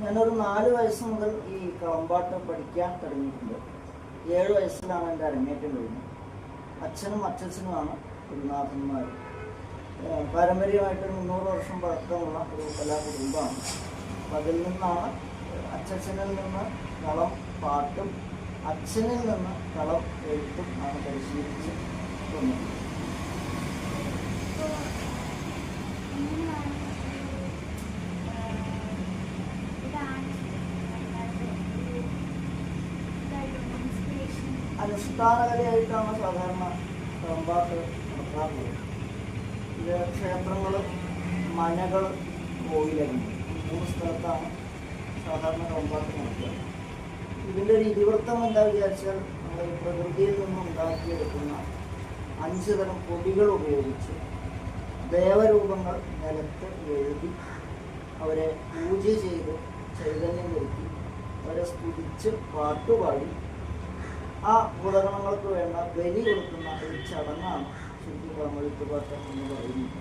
ഞാനൊരു 4 വയസ്സ് മുതൽ ഈ കളമ്പാട്ട് പഠിക്കാൻ തുടങ്ങിയിട്ടുണ്ട്. 7 വയസ്സിലാണ് എൻ്റെ അരങ്ങേറ്റം കഴിഞ്ഞത്. അച്ഛനും അച്ഛച്ചനുമാണ് ഗുരുനാഥന്മാർ. പാരമ്പര്യമായിട്ട് 300 വർഷം പഴക്കമുള്ള ഒരു കലാകുടുംബമാണ്. അപ്പം അതിൽ നിന്നാണ് അച്ഛച്ചനിൽ നിന്ന് കളം പാട്ടും അച്ഛനിൽ നിന്ന് കളം എഴുത്തും ആണ് പരിശീലിച്ച് വന്നത്. അനുഷ്ഠാന കലയായിട്ടാണ് സാധാരണ കളമ്പാട്ട് നടത്താറുള്ളത്. ഇത് ക്ഷേത്രങ്ങൾ, മനകൾ, കോവിലങ്ങൾ 3 സ്ഥലത്താണ് സാധാരണ കളമ്പാട്ട് നടത്തുക. ഇതിൻ്റെ ഒരു ഇതിവൃത്തം എന്താ വിചാരിച്ചാൽ നമ്മൾ പ്രകൃതിയിൽ നിന്നും ഉണ്ടാക്കിയെടുക്കുന്ന 5 തരം പൊടികൾ ഉപയോഗിച്ച് ദേവരൂപങ്ങൾ നിലത്ത് എഴുതി അവരെ പൂജ ചെയ്ത് ചൈതന്യം വരുത്തി അവരെ സ്തുതിച്ച് പാട്ടുപാടി ആ ഭൂതഗണങ്ങൾക്ക് വേണ്ട ബലി കൊടുക്കുന്ന ഒരു ചടങ്ങാണ് ശരിക്കും കളമെഴുത്തുപാട്ട് എന്ന് പറയുന്നത്.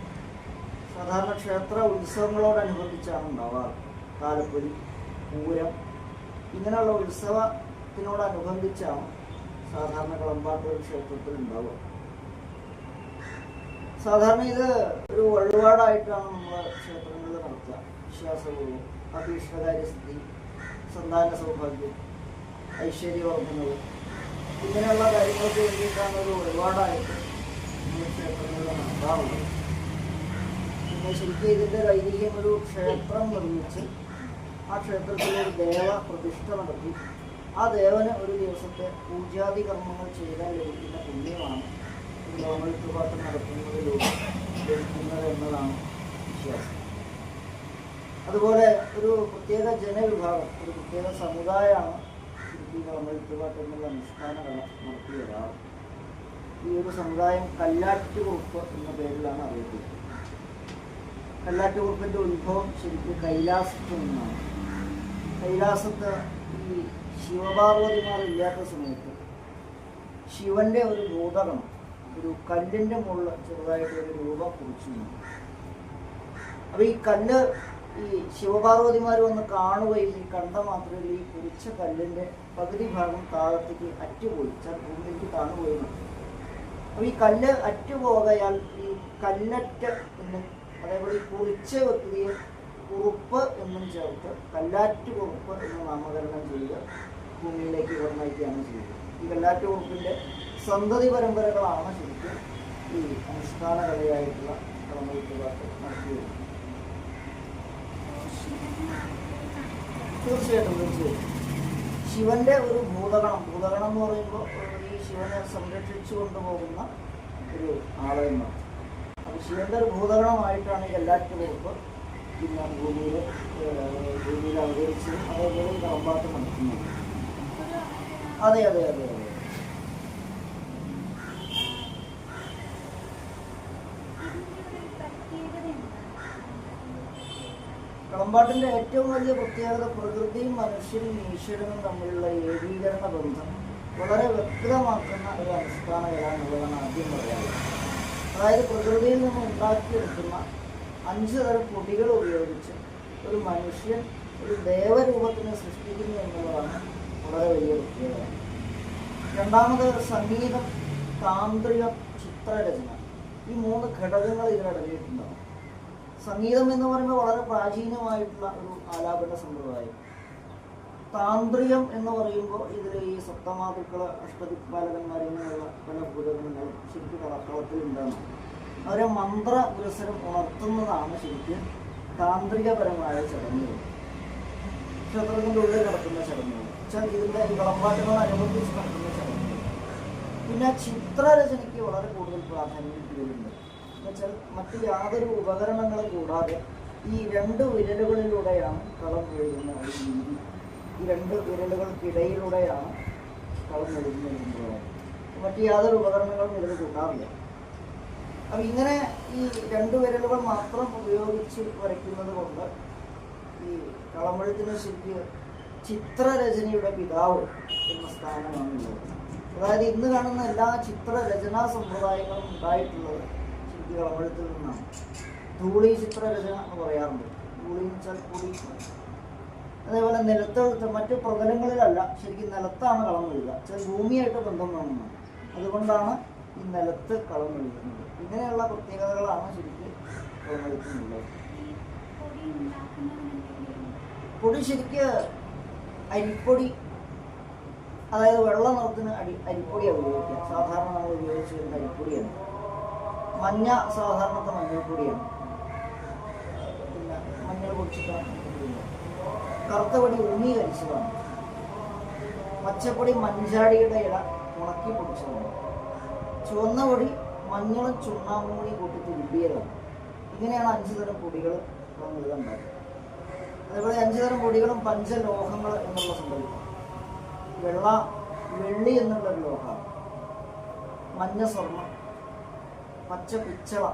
സാധാരണ ക്ഷേത്ര ഉത്സവങ്ങളോടനുബന്ധിച്ചാണ് ഉണ്ടാവാറ്. താലപ്പൊലി, പൂരം, ഇങ്ങനെയുള്ള ഉത്സവത്തിനോടനുബന്ധിച്ചാണ് സാധാരണ കളമ്പാട്ട് ഒരു ക്ഷേത്രത്തിൽ ഉണ്ടാവുക. സാധാരണ ഇത് ഒരു വഴിപാടായിട്ടാണ് നമ്മൾ ക്ഷേത്രങ്ങളിൽ നടത്തുക. വിശ്വാസപൂർവ്വം അഭീഷ്ടകാര്യസിദ്ധി, സന്താന സൗഭാഗ്യം, ഐശ്വര്യവർദ്ധനവ്, ഇങ്ങനെയുള്ള കാര്യങ്ങൾക്ക് വേണ്ടിയിട്ടാണ് ഒരു വഴിപാടായിട്ട് നമ്മൾ ക്ഷേത്രങ്ങളിൽ നടത്താറുള്ളത്. പിന്നെ ശരിക്കും ഇതിൻ്റെ ഐതിഹ്യം ഒരു ക്ഷേത്രം നിർമ്മിച്ച് ആ ക്ഷേത്രത്തിൽ ഒരു ദേവ പ്രതിഷ്ഠ നടത്തി ആ ദേവന് ഒരു ദിവസത്തെ പൂജാതി കർമ്മങ്ങൾ ചെയ്താൽ ലഭിക്കുന്ന പുണ്യമാണ് കളമെഴുത്തുപാട്ട് നടത്തുന്നതിലൂടെ ലഭിക്കുന്നത് എന്നതാണ് വിശ്വാസം. അതുപോലെ ഒരു പ്രത്യേക ജനവിഭാഗം, ഒരു പ്രത്യേക സമുദായമാണ് ശരിക്കും കളമെഴുത്തുപാട്ട് എന്നുള്ള അനുഷ്ഠാന കല നടത്തി വരാറ്. ഈ ഒരു സമുദായം കല്ലാറ്റുകുറുപ്പ് എന്ന പേരിലാണ് അറിയപ്പെടുന്നത്. കല്ലാറ്റുകുറുപ്പിൻ്റെ ഉത്ഭവം ശരിക്കും കൈലാസത്തിൽ നിന്നാണ്. കൈലാസത്ത് ഈ ശിവപാർവതിമാർ ഇല്ലാത്ത സമയത്ത് ശിവന്റെ ഒരു ഭൂതകം ഒരു കല്ലിൻ്റെ മുകളിൽ ചെറുതായിട്ട് ഒരു രൂപം കുറിച്ചിരുന്നു. അപ്പോൾ ഈ കല്ല് ഈ ശിവപാർവതിമാർ വന്ന് കാണുകയും ഈ കണ്ട മാത്രമല്ല ഈ കുറിച്ച കല്ലിൻ്റെ പകുതി ഭാഗം താഴത്തേക്ക് അറ്റുപോയി, ഭൂമിയിലേക്ക് താണുപോയിരുന്നു. അപ്പോൾ ഈ കല്ല് അറ്റുപോകയാൽ ഈ കല്ലറ്റ് എന്നും അതേപോലെ ഈ കുറിച്ച വ്യക്തിയെ കുറുപ്പ് എന്നും ചേർത്ത് കല്ലാറ്റുകുറുപ്പ് എന്ന് നാമകരണം ചെയ്ത് ഭൂമിയിലേക്ക് നിർണ്ണയിക്കുകയാണ് ചെയ്തത്. ഈ കല്ലാറ്റുകുറുപ്പിൻ്റെ സന്തതി പരമ്പരകളാണ് ശരിക്കും ഈ അനുഷ്ഠാന കലയായിട്ടുള്ള കളമെഴുത്തുപാട്ട് നടത്തിയത്. തീർച്ചയായിട്ടും ശിവന്റെ ഒരു ഭൂതഗണം എന്ന് പറയുമ്പോൾ ഈ ശിവനെ സംരക്ഷിച്ചു കൊണ്ടുപോകുന്ന ഒരു ആളെന്നാണ്. അപ്പോൾ ശിവന്റെ ഒരു ഭൂതഗണമായിട്ടാണ് ഈ കല്ലാറ്റുകുറുപ്പ് പിന്നെ ഭൂമിയിൽ അവതരിച്ചതും അതേപോലെ ഈ കളമ്പാട്ട് നടത്തുന്നത്. അതെ. കളമ്പാട്ടിൻ്റെ ഏറ്റവും വലിയ പ്രത്യേകത പ്രകൃതിയും മനുഷ്യരും ഈശ്വരനും തമ്മിലുള്ള ഏകീകരണ ബന്ധം വളരെ വ്യക്തമാക്കുന്ന ഒരു അനുഷ്ഠാന കല എന്നുള്ളതാണ് ആദ്യം പറയാനുള്ളത്. അതായത് പ്രകൃതിയിൽ നിന്ന് ഉണ്ടാക്കിയെടുക്കുന്ന 5 തരം പൊടികൾ ഉപയോഗിച്ച് ഒരു മനുഷ്യൻ ഒരു ദേവരൂപത്തിനെ സൃഷ്ടിക്കുന്നു എന്നുള്ളതാണ് വളരെ വലിയ പ്രത്യേകത. രണ്ടാമത് സംഗീതം, താന്ത്രികം, ചിത്രരചന, ഈ 3 ഘടകങ്ങൾ ഇതിലടങ്ങിയിട്ടുണ്ടാകും. സംഗീതം എന്ന് പറയുമ്പോൾ വളരെ പ്രാചീനമായിട്ടുള്ള ഒരു ആലാപന സമ്പ്രദായം. താന്ത്രികം എന്ന് പറയുമ്പോൾ ഇതിൽ ഈ സപ്തമാതുക്കൾ, അഷ്ടദിക്പാലകന്മാർ ഇങ്ങനെയുള്ള പല ഭൂതഗണങ്ങളും ശരിക്കും കളത്തിലുണ്ടാകും. അവരെ മന്ത്രപുരസരം ഉണർത്തുന്നതാണ് ശരിക്കും താന്ത്രികപരമായ ചടങ്ങുകൾ, ക്ഷേത്രത്തിൻ്റെ ഉള്ളിൽ നടത്തുന്ന ചടങ്ങുകൾ. ഇതിൻ്റെ കളമ്പാട്ടുകളോടനുബന്ധിച്ച് നടത്തുന്ന ചടങ്ങുകൾ. പിന്നെ ചിത്രരചനയ്ക്ക് വളരെ കൂടുതൽ പ്രാധാന്യം ഇതിലുണ്ട്. എന്നുവെച്ചാൽ മറ്റ് യാതൊരു ഉപകരണങ്ങളും കൂടാതെ ഈ 2 വിരലുകളിലൂടെയാണ് കളം എഴുതുന്ന ഒരു രീതി. ഈ 2 വിരലുകൾക്കിടയിലൂടെയാണ് കളം എഴുതുന്നത്. മറ്റ് യാതൊരു ഉപകരണങ്ങളും ഇതിൽ കൂട്ടാറില്ല. അപ്പം ഇങ്ങനെ ഈ 2 വിരലുകൾ മാത്രം ഉപയോഗിച്ച് വരയ്ക്കുന്നത് കൊണ്ട് ഈ കളമെഴുത്തിന് ശരിക്ക് ചിത്രരചനയുടെ പിതാവ് എന്ന സ്ഥാനമാണുള്ളത്. അതായത് ഇന്ന് കാണുന്ന എല്ലാ ചിത്രരചനാ സമ്പ്രദായങ്ങളും ഉണ്ടായിട്ടുള്ളത് ശരിക്കും കളമെഴുത്തിൽ നിന്നാണ്. ധൂളി ചിത്രരചന എന്ന് പറയാറുണ്ട്. ധൂളി എന്ന് വെച്ചാൽ പൊടി. അതേപോലെ നിലത്ത് മറ്റു പ്രതലങ്ങളിലല്ല, ശരിക്കും നിലത്താണ് കളം എഴുതുക. ചില ഭൂമിയായിട്ട് ബന്ധം വേണമെന്നാണ്. അതുകൊണ്ടാണ് ഈ നിലത്ത് കളം എഴുതുന്നത്. ഇങ്ങനെയുള്ള പ്രത്യേകതകളാണ് ശരിക്കും കളമെഴുത്തിനുള്ളത്. പൊടി ശരിക്ക് അരിപ്പൊടി, അതായത് വെള്ള നിറത്തിന് അരിപ്പൊടിയാണ് ഉപയോഗിക്കുക. സാധാരണ നമ്മൾ ഉപയോഗിച്ച് വരുന്ന അരിപ്പൊടിയാണ്. മഞ്ഞ സാധാരണത്തെ മഞ്ഞൾപ്പൊടിയാണ്. പിന്നെ മഞ്ഞൾ പൊടിച്ചിട്ടാണ്. കറുത്ത പൊടി ഉണ്ണി കരിച്ചതാണ്. പച്ചപ്പൊടി മഞ്ചാടിയുടെ ഇല ഉണക്കി പൊടിച്ചതാണ്. ചുവന്ന പൊടി മഞ്ഞളും ചുണ്ണാമ്പും കൂടി കൂട്ടി തിരുമ്പിയതാണ്. ഇങ്ങനെയാണ് 5 തരം പൊടികൾ എഴുതുണ്ടാകുന്നത്. അതേപോലെ 5 തരം പൊടികളും പഞ്ചലോഹങ്ങൾ എന്നുള്ള സങ്കല്പം. വെള്ളി എന്നുള്ളൊരു ലോഹമാണ്. മഞ്ഞ സ്വർണം, പച്ച പിച്ചള,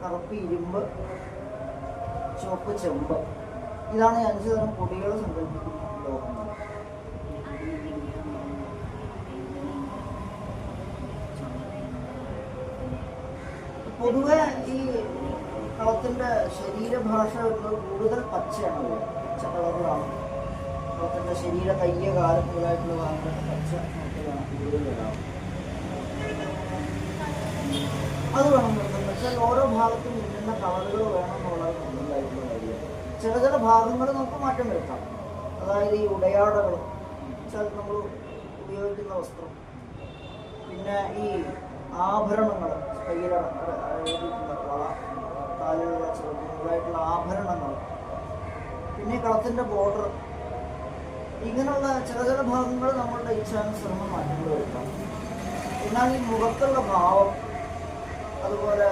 കറുപ്പ് ഇരുമ്പ്, ചുവപ്പ് ചെമ്പ്. ഇതാണ് 5 തരം പൊടികൾ സങ്കല്പിക്കുന്ന ലോഹങ്ങൾ. പൊതുവെ ഈ കളത്തിൻ്റെ ശരീരഭാഷ വരുന്നത് കൂടുതൽ പച്ചയാണ്. പച്ച കളറിലാണ് കളത്തിൻ്റെ ശരീര കയ്യ കാലം മുതലായിട്ടുള്ള ഭാഗങ്ങളൊക്കെ പച്ച നിറത്തിലാണ് കൂടുതൽ വരാറ്. അത് വേണം നിർത്തുന്നത് വെച്ചാൽ ഓരോ ഭാഗത്തും ഇന്ന കളറുകൾ വേണം എന്നുള്ളത് കൂടുതലായിട്ടുള്ള കാര്യമാണ്. ചില ഭാഗങ്ങൾ നമുക്ക് മാറ്റം വരുത്താം. അതായത് ഈ ഉടയാടകൾ വെച്ചാൽ നമ്മൾ ഉപയോഗിക്കുന്ന വസ്ത്രം, പിന്നെ ഈ ആഭരണങ്ങൾ, കയ്യിലുള്ള വള, കാലിലുള്ള ചെറുതായിട്ടുള്ള ആഭരണങ്ങൾ, പിന്നെ കളത്തിൻ്റെ ബോർഡർ, ഇങ്ങനെയുള്ള ചില ഭാഗങ്ങൾ നമ്മളുടെ ഇച്ഛാനുസരണം മാറ്റങ്ങൾ വരുത്താം. എന്നാൽ ഈ മുഖത്തുള്ള ഭാവം, അതുപോലെ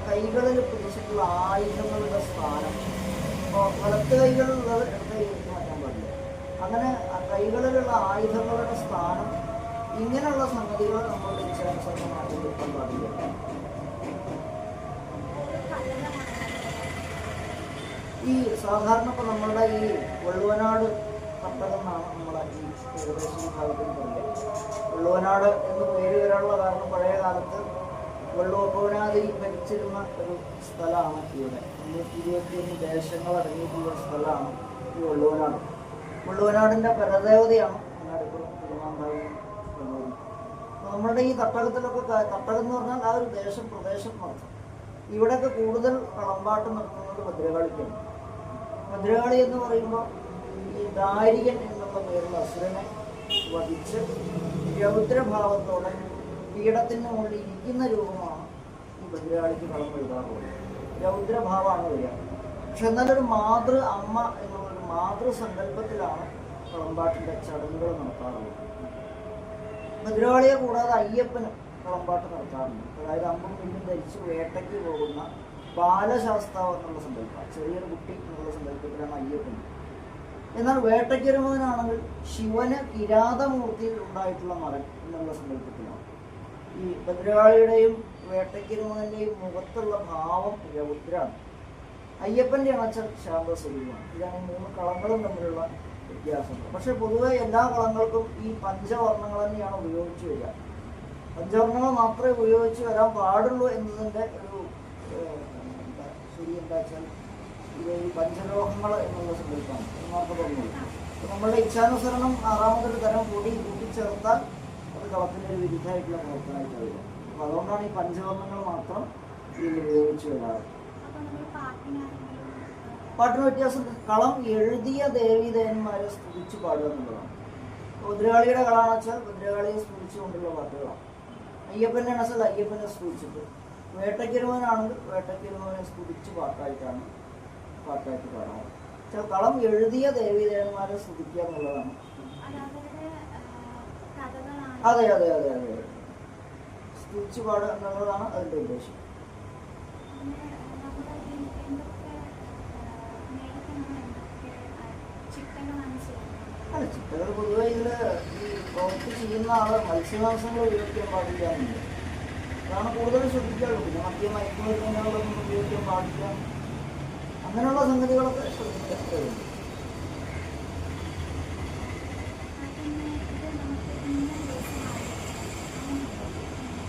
കൈകളിൽ പിടിച്ചിട്ടുള്ള ആയുധങ്ങളുടെ സ്ഥാനം, ഇപ്പോൾ വലത്ത് കൈകളിലുള്ളത് ഇടത്ത് കൈകളിൽ മാറ്റാൻ പാടില്ല. അങ്ങനെ കൈകളിലുള്ള ആയുധങ്ങളുടെ സ്ഥാനം, ഇങ്ങനെയുള്ള സംഗതികൾ നമ്മളുടെ ഇച്ഛാനുസരണം മാറ്റി നിർത്താൻ പാടില്ല. ഈ സാധാരണ ഇപ്പോൾ നമ്മളുടെ ഈ വള്ളുവനാട് തട്ടകം എന്നാണ് നമ്മളെ ഈ ഏകദേശം ഈ ഭാഗത്തിൽ പറയുക. വള്ളുവനാട് എന്ന് പേര് വരാനുള്ള കാരണം പഴയ കാലത്ത് വെള്ളുവപ്പനാദി ഭരിച്ചിരുന്ന ഒരു സ്ഥലമാണ് ഇവിടെ. 121 ദേശങ്ങൾ അടങ്ങിയിട്ടുള്ള സ്ഥലമാണ് ഈ വള്ളുവനാട്. വള്ളുവനാടിൻ്റെ പരദേവതയാണ് അങ്ങാടിപ്പുറം തിരുമാന്താവ് ഭഗവതി. നമ്മളുടെ ഈ തട്ടകത്തിലൊക്കെ, തട്ടകം എന്ന് പറഞ്ഞാൽ ആ ഒരു പ്രദേശം നടത്തും. ഇവിടെയൊക്കെ കൂടുതൽ കളമ്പാട്ട് നടത്തുന്നത് ഭദ്രകാളിക്കാണ്. ഭദ്രകാളി എന്ന് പറയുമ്പോൾ ഈ ദാരികൻ എന്നുള്ള പേരുള്ള അസുരനെ വധിച്ച് രൗദ്രഭാവത്തോടെ പീഠത്തിന് മുകളിൽ ഇരിക്കുന്ന രൂപമാണ് ഈ ഭദ്രകാളിക്ക് കളം എഴുതാറുള്ളത്. രൗദ്രഭാവമാണ് വരിക. പക്ഷെ എന്നാലൊരു അമ്മ എന്നുള്ളൊരു മാതൃസങ്കല്പത്തിലാണ് കളമ്പാട്ടിൻ്റെ ചടങ്ങുകൾ നടത്താറുള്ളത്. ഭദ്രകാളിയെ കൂടാതെ അയ്യപ്പന് കളമ്പാട്ട് നടത്താറുണ്ട്. അതായത് അമ്പും വില്ലും ധരിച്ച് വേട്ടയ്ക്ക് പോകുന്ന ബാലശാസ്താവ് എന്നുള്ള സങ്കല്പം, ചെറിയൊരു കുട്ടി എന്നുള്ള സങ്കല്പത്തിലാണ് അയ്യപ്പൻ. എന്നാൽ വേട്ടയ്ക്കൊരുമകനാണെങ്കിൽ ശിവന് കിരാതമൂർത്തിയിൽ ഉണ്ടായിട്ടുള്ള മകൻ എന്നുള്ള സങ്കല്പത്തിലാണ്. ഈ ഭദ്രകാളിയുടെയും വേട്ടയ്ക്കൊരുമകൻ്റെയും മുഖത്തുള്ള ഭാവം രൗദ്രാണ്. അയ്യപ്പൻ്റെ അണച്ചൽ ശാന്തസ്വരൂപമാണ്. ഇതാണ് ഈ 3 കളങ്ങളും തമ്മിലുള്ള വ്യത്യാസങ്ങൾ. പക്ഷെ പൊതുവെ എല്ലാ കളങ്ങൾക്കും ഈ പഞ്ചവർണ്ണങ്ങൾ തന്നെയാണ് ഉപയോഗിച്ച് വരിക. പഞ്ചവർണ്ണങ്ങൾ മാത്രമേ ഉപയോഗിച്ച് വരാൻ പാടുള്ളൂ എന്നതിൻ്റെ ഒരു ശരി എന്താ വെച്ചാൽ ഇത് ഈ പഞ്ചലോഹങ്ങൾ എന്നുള്ള സങ്കല്പമാണ്. മാത്രമേ പറഞ്ഞുള്ളൂ. നമ്മളുടെ ഇച്ഛാനുസരണം 6ാമതൊരു തരം പൊടി കൂട്ടിച്ചേർത്താൽ അത് കളത്തിൻ്റെ ഒരു വിരുദ്ധമായിട്ടുള്ള പ്രവർത്തനമായിട്ട് വരിക. അപ്പോൾ അതുകൊണ്ടാണ് ഈ പഞ്ചവർണ്ണങ്ങൾ മാത്രം ഇതിൽ ഉപയോഗിച്ച് വരാറ്. പാട്ടിന് വ്യത്യാസം, കളം എഴുതിയ ദേവീദേവന്മാരെ സ്തുതിച്ച് പാടുക എന്നുള്ളതാണ്. ഭദ്രകാളിയുടെ കളാണെന്ന് വെച്ചാൽ ഭദ്രകാളിയെ സ്തുതിച്ചുകൊണ്ടുള്ള പാട്ടുകളാണ്. അയ്യപ്പൻ്റെ അണച്ചാൽ അയ്യപ്പനെ സ്തുതിച്ചിട്ട്, വേട്ടയ്ക്കൊരുമകനാണെങ്കിൽ വേട്ടയ്ക്കൊരുമകനെ സ്തുതിച്ച് പാട്ടായിട്ട് പാടാറ്. പക്ഷേ കളം എഴുതിയ ദേവീദേവന്മാരെ സ്തുതിക്കുക എന്നുള്ളതാണ്. അതെ അതെ അതെ അതെ സ്തുതിച്ച് പാടുക എന്നുള്ളതാണ് അതിൻ്റെ ഉദ്ദേശം. അല്ല, ചിട്ടകൾ പൊതുവെ ഇതിൽ ഈ പ്രവൃത്തി ചെയ്യുന്ന ആൾ മത്സ്യമാംസങ്ങൾ ഉപയോഗിക്കാൻ പാടില്ല എന്നുണ്ട്. അതാണ് കൂടുതൽ ശ്രദ്ധിക്കാറുള്ളത്. പിന്നെ മദ്യമയക്കുമരുന്നുകളൊന്നും ഉപയോഗിക്കാൻ പാടില്ല, അങ്ങനെയുള്ള സംഗതികളൊക്കെ ശ്രദ്ധിക്കാറുണ്ട്.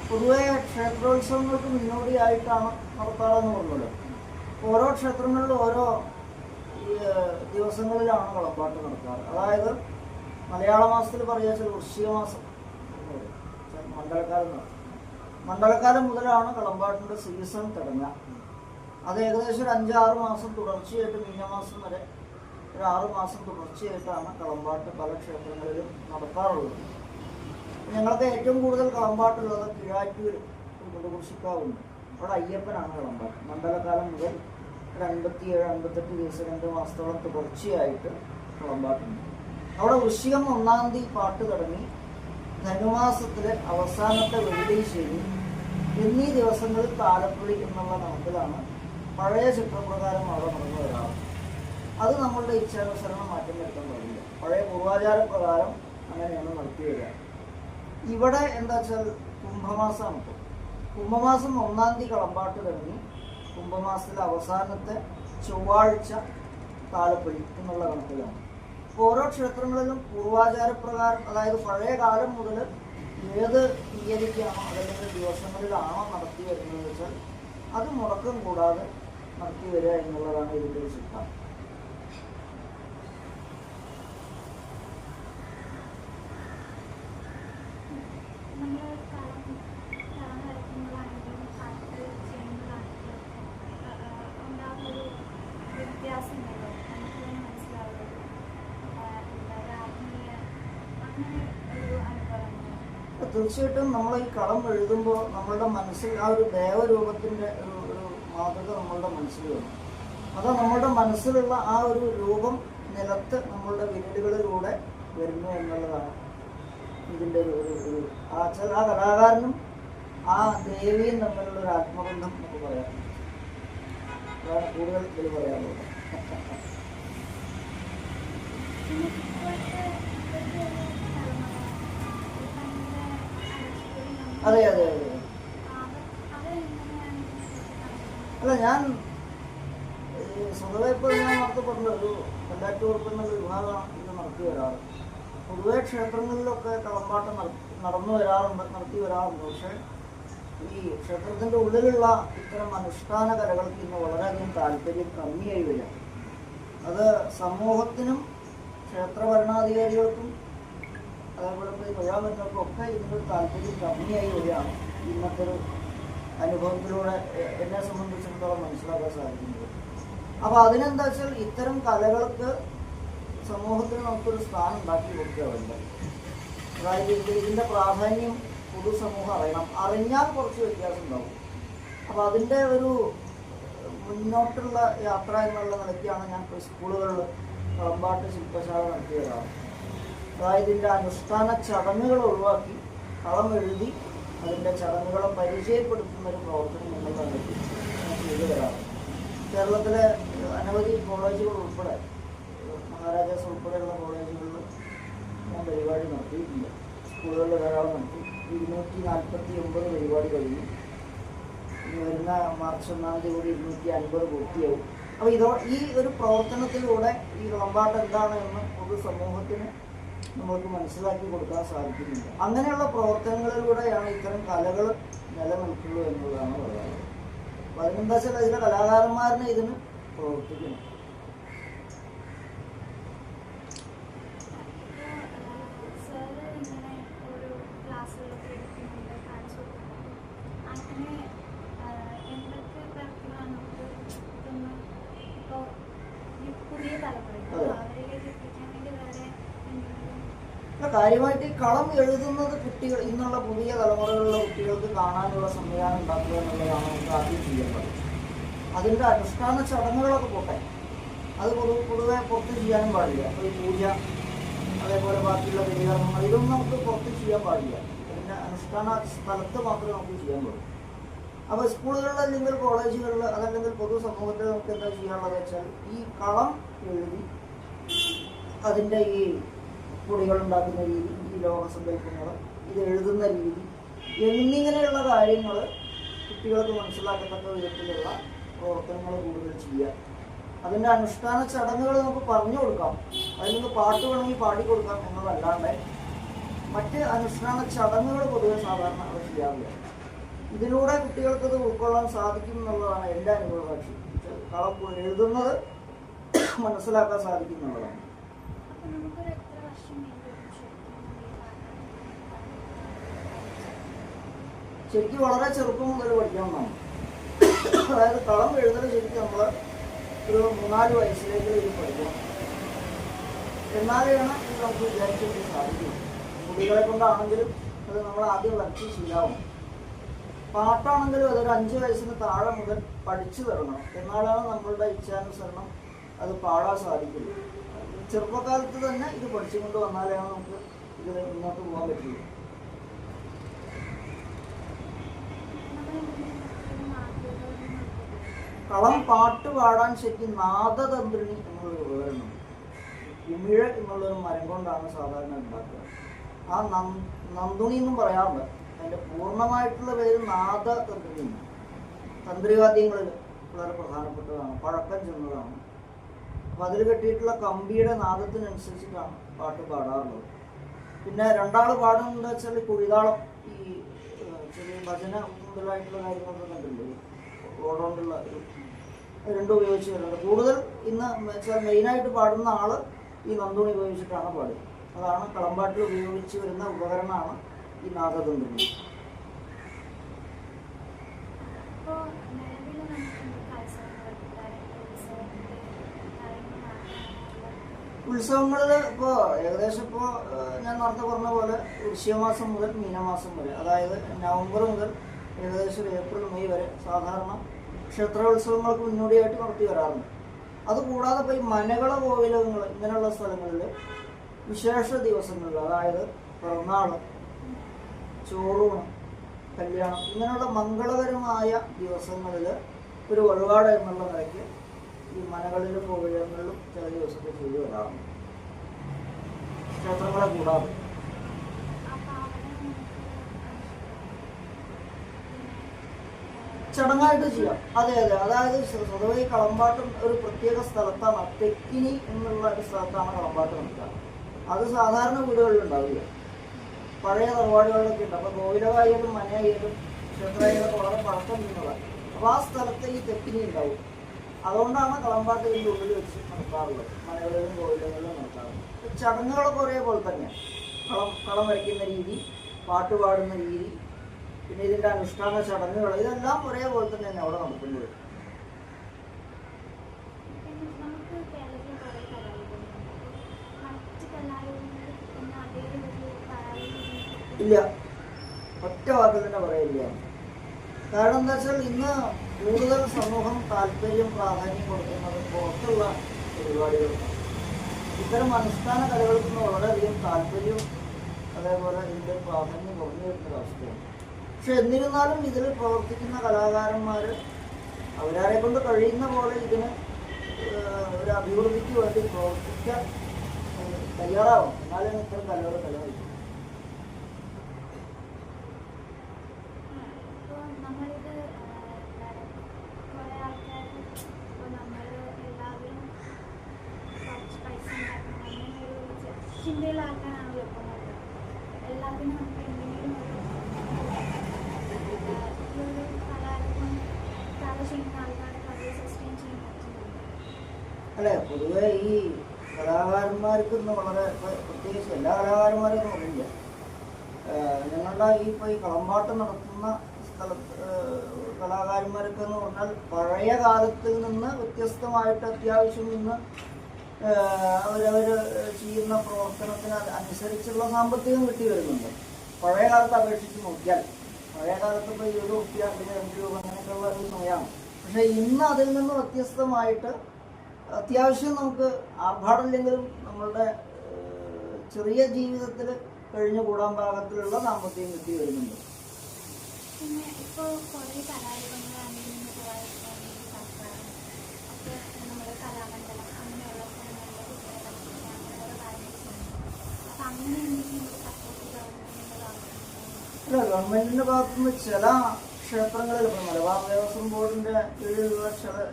പൊതുവെ ക്ഷേത്രോത്സവങ്ങൾക്ക് മുന്നോടിയായിട്ടാണ് നടത്താറെന്ന് പറഞ്ഞത്. ഓരോ ക്ഷേത്രങ്ങളിലും ഓരോ ദിവസങ്ങളിലാണ് കളമ്പാട്ട് നടക്കാറ്. അതായത് മലയാള മാസത്തിൽ പറയുക വൃശ്ചിക മാസം മണ്ഡലക്കാലം നടക്കും. മണ്ഡലക്കാലം മുതലാണ് കളമ്പാട്ടിൻ്റെ സീസൺ തുടങ്ങുക. അത് ഏകദേശം ഒരു 5-6 മാസം തുടർച്ചയായിട്ട്, മീനമാസം വരെ ഒരു 6 മാസം തുടർച്ചയായിട്ടാണ് കളമ്പാട്ട് പല ക്ഷേത്രങ്ങളിലും നടക്കാറുള്ളത്. ഞങ്ങൾക്ക് ഏറ്റവും കൂടുതൽ കളമ്പാട്ടുള്ളത് കിഴാറ്റൂർ കുടുകുറിശിക്കാവുണ്ട്. അവിടെ അയ്യപ്പനാണ് കളമ്പാട്ട്. മണ്ഡലകാലം മുതൽ ഒരു 57-58 ദിവസം 2 മാസത്തോളം തുടർച്ചയായിട്ട് കളമ്പാട്ടുണ്ട്. അവിടെ വൃശ്ചികം 1-ാം തീയതി പാട്ട് തുടങ്ങി ധനുമാസത്തിലെ അവസാനത്തെ വെള്ളിശ്ശേരി എന്നീ ദിവസങ്ങളിൽ താലപ്പൊലി എന്നുള്ള കണക്കിലാണ് പഴയ ചിത്രപ്രകാരം അവിടെ നടന്നു വരാറ്. അത് നമ്മളുടെ ഇച്ഛാനുസരണം മാറ്റം വരുത്താൻ പാടില്ല. പഴയ പൂർവാചാര പ്രകാരം അങ്ങനെയാണ് നടത്തി വരിക. ഇവിടെ എന്താ വെച്ചാൽ കുംഭമാസമാണ്. ഇപ്പോൾ കുംഭമാസം 1-ാം തീയതി കളമ്പാട്ട് തുടങ്ങി കുംഭമാസത്തിലെ അവസാനത്തെ ചൊവ്വാഴ്ച താലപ്പൊലി എന്നുള്ള കണക്കിലാണ്. ഓരോ ക്ഷേത്രങ്ങളിലും പൂർവാചാരപ്രകാരം, അതായത് പഴയ കാലം മുതൽ ഏത് തീയതിക്കാണോ അതല്ലെങ്കിൽ ദിവസങ്ങളിലാണോ നടത്തി വരുന്നത് വെച്ചാൽ അത് മുടക്കം കൂടാതെ നടത്തി വരിക എന്നുള്ളതാണ് ഇതിൻ്റെ ഒരു ചിത്രം. തീർച്ചയായിട്ടും നമ്മൾ ഈ കളം എഴുതുമ്പോൾ നമ്മളുടെ മനസ്സിൽ ആ ഒരു ദേവരൂപത്തിൻ്റെ ഒരു മാതൃക നമ്മളുടെ മനസ്സിൽ വരും. അത് നമ്മളുടെ മനസ്സിലുള്ള ആ ഒരു രൂപം നിലത്ത് നമ്മളുടെ വിരലുകളിലൂടെ വരുന്നു എന്നുള്ളതാണ് ഇതിൻ്റെ ഒരു ആ കലാകാരനും ആ ദേവിയും തമ്മിലുള്ള ഒരു ആത്മബന്ധം നമുക്ക് പറയാം. അതാണ് കൂടുതൽ ഇതിൽ പറയാനുള്ളത്. അതെ അതെ അതെ അല്ല, ഞാൻ സ്വതവേ ഇപ്പോൾ ഞാൻ നടത്തപ്പെടുന്ന ഒരു കല്ലാറ്റൂർപ്പ് എന്നുള്ള വിഭാഗമാണ് ഇത് നടത്തി വരാറ്. പൊതുവെ ക്ഷേത്രങ്ങളിലൊക്കെ കളമ്പാട്ടം നടത്തി വരാറുണ്ട്. പക്ഷേ ഈ ക്ഷേത്രത്തിൻ്റെ ഉള്ളിലുള്ള ഇത്തരം അനുഷ്ഠാന കലകൾക്ക് ഇന്ന് വളരെയധികം താല്പര്യം കമ്മിയായി വരിക. അത് സമൂഹത്തിനും ക്ഷേത്ര ഭരണാധികാരികൾക്കും അതേപോലെ തൊഴാൻ വരുന്നവർക്കും ഒക്കെ ഇതിനൊരു താല്പര്യം കമ്മിയായി വരികയാണ് ഇന്നത്തെ ഒരു അനുഭവത്തിലൂടെ എന്നെ സംബന്ധിച്ചിടത്തോളം മനസ്സിലാക്കാൻ സാധിക്കുന്നത്. അപ്പോൾ അതിനെന്താ വെച്ചാൽ ഇത്തരം കലകൾക്ക് സമൂഹത്തിന് നമുക്കൊരു സ്ഥാനം ഉണ്ടാക്കി കൊടുക്കുക വേണ്ടത്. അതായത് ഇതിൻ്റെ പ്രാധാന്യം പൊതുസമൂഹം അറിഞ്ഞാൽ കുറച്ച് വ്യത്യാസം ഉണ്ടാവും. അപ്പോൾ അതിൻ്റെ ഒരു മുന്നോട്ടുള്ള യാത്ര എന്നുള്ള നിലയ്ക്കാണ് ഞാൻ സ്കൂളുകളിൽ കളമ്പാട്ട് ശില്പശാല നടത്തി വരാറ്. അതായത് ഇതിൻ്റെ അനുഷ്ഠാന ചടങ്ങുകൾ ഒഴിവാക്കി കളം എഴുതി അതിൻ്റെ ചടങ്ങുകളെ പരിചയപ്പെടുത്തുന്ന ഒരു പ്രവർത്തനം നമ്മൾ കണ്ടെത്തി ചെയ്തു വരാറ്. കേരളത്തിലെ അനവധി കോളേജുകൾ ഉൾപ്പെടെ, മഹാരാജാസ് ഉൾപ്പെടെയുള്ള കോളേജുകളിൽ ഞാൻ പരിപാടി നടത്തിയിട്ടുണ്ട്. സ്കൂളുകളിൽ ധാരാളം നടത്തി. 249 പരിപാടി കഴിഞ്ഞു. ഇനി വരുന്ന മാർച്ച് 1-ാം തീയതി കൂടി 250 പൂർത്തിയാവും. അപ്പോൾ ഈ ഒരു പ്രവർത്തനത്തിലൂടെ ഈ കളമ്പാട്ട് എന്താണ് എന്ന് പൊതുസമൂഹത്തിന് നമുക്ക് മനസ്സിലാക്കി കൊടുക്കാൻ സാധിക്കുന്നില്ല. അങ്ങനെയുള്ള പ്രവർത്തനങ്ങളിലൂടെയാണ് ഇത്തരം കലകൾ നിലനിൽക്കുള്ളൂ എന്നുള്ളതാണ് പറയാറ്. അപ്പോൾ അതിനെന്താ വെച്ചാൽ അതിലെ കലാകാരന്മാരിനെ ഇതിന് പ്രവർത്തിക്കണം. കാര്യമായിട്ട് കളം എഴുതുന്നത് കുട്ടികൾ, ഇന്നുള്ള പുതിയ തലമുറയിലുള്ള കുട്ടികൾക്ക് കാണാനുള്ള സംവിധാനം ഉണ്ടാക്കുക എന്നുള്ളതാണ് നമുക്ക് ആദ്യം ചെയ്യേണ്ടത്. അതിൻ്റെ അനുഷ്ഠാന ചടങ്ങുകളൊക്കെ പോട്ടെ, അത് പൊതുവെ പുറത്ത് ചെയ്യാനും പാടില്ല. അപ്പോൾ ഈ പൂജ അതേപോലെ ബാക്കിയുള്ള ബലികർമ്മങ്ങൾ ഇതൊന്നും നമുക്ക് പുറത്ത് ചെയ്യാൻ പാടില്ല. അതിൻ്റെ അനുഷ്ഠാന സ്ഥലത്ത് മാത്രമേ നമുക്ക് ചെയ്യാൻ പാടുള്ളൂ. അപ്പോൾ സ്കൂളുകളിൽ അല്ലെങ്കിൽ കോളേജുകളിൽ അതല്ലെങ്കിൽ പൊതുസമൂഹത്തിൽ നമുക്ക് എന്താ ചെയ്യാനുള്ളത് വെച്ചാൽ ഈ കളം എഴുതി അതിൻ്റെ ഈ പൊടികളുണ്ടാക്കുന്ന രീതി, ഈ ലോകസങ്കല്പങ്ങൾ, ഇത് എഴുതുന്ന രീതി എന്നിങ്ങനെയുള്ള കാര്യങ്ങൾ കുട്ടികൾക്ക് മനസ്സിലാക്കത്തക്ക വിധത്തിലുള്ള പ്രവർത്തനങ്ങൾ കൂടുതൽ ചെയ്യുക. അതിൻ്റെ അനുഷ്ഠാന ചടങ്ങുകൾ നമുക്ക് പറഞ്ഞു കൊടുക്കാം. അതിൽ നിന്ന് പാട്ട് വേണമെങ്കിൽ പാടിക്കൊടുക്കാം എന്നതല്ലാണ്ട് മറ്റ് അനുഷ്ഠാന ചടങ്ങുകൾ പൊതുവെ സാധാരണ അവർ ചെയ്യാറില്ല. ഇതിലൂടെ കുട്ടികൾക്കത് ഉൾക്കൊള്ളാൻ സാധിക്കും എന്നുള്ളതാണ് എൻ്റെ അനുഭവ സാക്ഷി. കളം എഴുതുന്നത് മനസ്സിലാക്കാൻ സാധിക്കുന്നുള്ളതാണ്. ശരിക്കും വളരെ ചെറുപ്പം മുതൽ പഠിക്കണമെന്നാണ്. അതായത് കളം എഴുതൽ ശരിക്കും നമ്മൾ ഒരു 3-4 വയസ്സിലേക്ക് ഇത് പഠിക്കണം. എന്നാലെയാണ് ഇത് നമുക്ക് വിചാരിച്ചിട്ട് സാധിക്കും. കുട്ടികളെ കൊണ്ടാണെങ്കിലും അത് നമ്മൾ ആദ്യം വരച്ച് ശീലാവും. പാട്ടാണെങ്കിലും അതൊരു 5 വയസ്സിന് താഴെ മുതൽ പഠിച്ചു തരണം. എന്നാലാണ് നമ്മളുടെ ഇച്ഛാനുസരണം അത് പാടാൻ സാധിക്കുള്ളൂ. ചെറുപ്പകാലത്ത് തന്നെ ഇത് പഠിച്ചുകൊണ്ട് വന്നാലാണ് നമുക്ക് ഇത് മുന്നോട്ട് പോകാൻ പറ്റുള്ളൂ. കളം പാട്ട് പാടാൻ ശരിക്കും നാദതന്ത്രിണി എന്നുള്ളൊരു ഉപകരണം, കുമിഴ് എന്നുള്ളൊരു മരം കൊണ്ടാണ് സാധാരണ ഉണ്ടാക്കുക. ആ നന്ദുണി എന്നും പറയാറുണ്ട്. അതിൻ്റെ പൂർണ്ണമായിട്ടുള്ള പേര് നാദതന്ത്രിണി. തന്ത്രിവാദ്യങ്ങളിൽ വളരെ പ്രധാനപ്പെട്ടതാണ്, പഴക്കം ചെന്നതാണ്. അപ്പം അതിൽ കെട്ടിയിട്ടുള്ള കമ്പിയുടെ നാദത്തിനനുസരിച്ചിട്ടാണ് പാട്ട് പാടാറുള്ളത്. പിന്നെ രണ്ടാൾ പാടുന്നത് വെച്ചാൽ കുഴിതാളം, ഈ ചെറിയ ഭജന മുതലായിട്ടുള്ള കാര്യങ്ങളൊക്കെ കണ്ടിട്ടുണ്ട്. ഓടോണ്ടുള്ള രണ്ടും ഉപയോഗിച്ച് വരുന്നുണ്ട്. കൂടുതൽ ഇന്ന് വെച്ചാൽ മെയിനായിട്ട് പാടുന്ന ആള് ഈ നന്ദുണി ഉപയോഗിച്ചിട്ടാണ് പാടുക. അതാണ് കളമ്പാട്ടിൽ ഉപയോഗിച്ച് വരുന്ന ഉപകരണമാണ് ഈ നാദതന്ത്രി. ഉത്സവങ്ങളിൽ ഇപ്പോൾ ഏകദേശം ഇപ്പോൾ ഞാൻ നേരത്തെ പറഞ്ഞ പോലെ വൃശ്ചികമാസം മുതൽ മീനമാസം വരെ, അതായത് നവംബർ മുതൽ ഏകദേശം ഏപ്രിൽ മെയ് വരെ സാധാരണ ക്ഷേത്രോത്സവങ്ങൾക്ക് മുന്നോടിയായിട്ട് നടത്തി വരാറുണ്ട്. അതുകൂടാതെ ഇപ്പോൾ ഈ മനകള കോവിലകങ്ങൾ ഇങ്ങനെയുള്ള സ്ഥലങ്ങളിൽ വിശേഷ ദിവസങ്ങളിൽ, അതായത് പിറന്നാൾ, ചോറൂണ്, കല്യാണം, ഇങ്ങനെയുള്ള മംഗളകരമായ ദിവസങ്ങളിൽ ഒരു വഴിപാട് എന്നുള്ള നിലയ്ക്ക് ഈ മനകളിലും കോവിലകങ്ങളിലും ചില ദിവസത്തെ ചെയ്തു വരാറുണ്ട്, ക്ഷേത്രങ്ങളെ കൂടാതെ. ചടങ്ങായിട്ട് ചെയ്യാം. അതെ അതെ, അതായത് സ്വതവേ ഈ കളമ്പാട്ടം ഒരു പ്രത്യേക സ്ഥലത്താണ്, തെക്കിനി എന്നുള്ള ഒരു സ്ഥലത്താണ് കളമ്പാട്ട് നടക്കുക. അത് സാധാരണ വീടുകളിൽ ഉണ്ടാവില്ല, പഴയ തറവാടുകളിലൊക്കെ ഉണ്ട്. അപ്പോൾ കോവിലകായാലും മനയായാലും ക്ഷേത്രമായാലും വളരെ പഴക്കം ചെയ്യുന്നതാണ്. അപ്പോൾ ആ സ്ഥലത്ത് ഈ തെക്കിനി ഉണ്ടാവും. അതുകൊണ്ടാണ് കളമ്പാട്ട് ഇതിൻ്റെ ഉള്ളിൽ വെച്ച് നടത്താറുള്ളത്, മനകളിലും കോവിലകളിലും നടത്താറുള്ളത്. ചടങ്ങുകളൊക്കെ ഒരേപോലെ തന്നെയാണ്. കളം വരയ്ക്കുന്ന രീതി, പാട്ട് പാടുന്ന രീതി, പിന്നെ ഇതിൻ്റെ അനുഷ്ഠാന ചടങ്ങുകൾ, ഇതെല്ലാം ഒരേപോലെ തന്നെയാണ് അവിടെ നടക്കുന്നത്. ഇല്ല, ഒറ്റ വാക്കിൽ തന്നെ പറയില്ല. കാരണം എന്താ വെച്ചാൽ ഇന്ന് കൂടുതൽ സമൂഹം താല്പര്യം പ്രാധാന്യം കൊടുക്കുന്നത് പുറത്തുള്ള പരിപാടികൾക്കാണ്. ഇത്തരം അനുഷ്ഠാന കലകൾക്ക് വളരെയധികം താല്പര്യവും അതേപോലെ ഇതിൻ്റെ പ്രാധാന്യം കുറഞ്ഞു വരുന്നൊരവസ്ഥയാണ്. പക്ഷെ എന്നിരുന്നാലും ഇതിൽ പ്രവർത്തിക്കുന്ന കലാകാരന്മാർ അവരെ കൊണ്ട് കഴിയുന്ന പോലെ ഇതിന് ഒരു അഭിവൃദ്ധിക്ക് വേണ്ടി പ്രവർത്തിക്കാൻ തയ്യാറാവും. എന്നാലും ഇത്തരം കലകൾ കലവഴിക്കും. അല്ലെ, പൊതുവെ ഈ കലാകാരന്മാർക്കൊന്ന് വളരെ, പ്രത്യേകിച്ച് എല്ലാ കലാകാരന്മാരെയൊന്നും പറയില്ല, ഞങ്ങളുടെ ഈ കളമ്പാട്ടം നടത്തുന്ന സ്ഥലത്ത് കലാകാരന്മാരൊക്കെ എന്ന് പറഞ്ഞാൽ പഴയ കാലത്തിൽ നിന്ന് വ്യത്യസ്തമായിട്ട് അത്യാവശ്യം ഇന്ന് അവരവർ ചെയ്യുന്ന പ്രവർത്തനത്തിന് അനുസരിച്ചുള്ള സാമ്പത്തികം കിട്ടി വരുന്നുണ്ട്. പഴയ കാലത്ത് അപേക്ഷിച്ച് നോക്കിയാൽ, പഴയ കാലത്ത് ഇപ്പോൾ 20 രൂപ അല്ലെങ്കിൽ 2 രൂപ അങ്ങനെയൊക്കെയുള്ള ഒരു സമയമാണ്. പക്ഷേ ഇന്ന് അതിൽ നിന്ന് വ്യത്യസ്തമായിട്ട് അത്യാവശ്യം നമുക്ക് ആർഭാടമില്ലെങ്കിലും നമ്മളുടെ ചെറിയ ജീവിതത്തിൽ കഴിഞ്ഞുകൂടാൻ പാകത്തിലുള്ള സാമ്പത്തികം കിട്ടി വരുന്നുണ്ട്. പിന്നെ ഇപ്പോൾ കുറേ കലാരൂപങ്ങളാണെങ്കിൽ നമ്മുടെ കലാമണ്ഡലം അങ്ങനെയുള്ള സ്ഥലങ്ങളിലെ കുട്ടികളെ പഠിപ്പിക്കാൻ അങ്ങനെ ഓരോ കാര്യങ്ങൾ ചെയ്യുന്നു. അപ്പം അങ്ങനെ എന്തെങ്കിലും സപ്പോർട്ട് അല്ല, ഗവൺമെന്റിന്റെ ഭാഗത്തുനിന്ന് ചില ക്ഷേത്രങ്ങളിൽ, ഇപ്പോൾ മലബാർ ദേവസ്വം ബോർഡിന്റെ കീഴിലുള്ള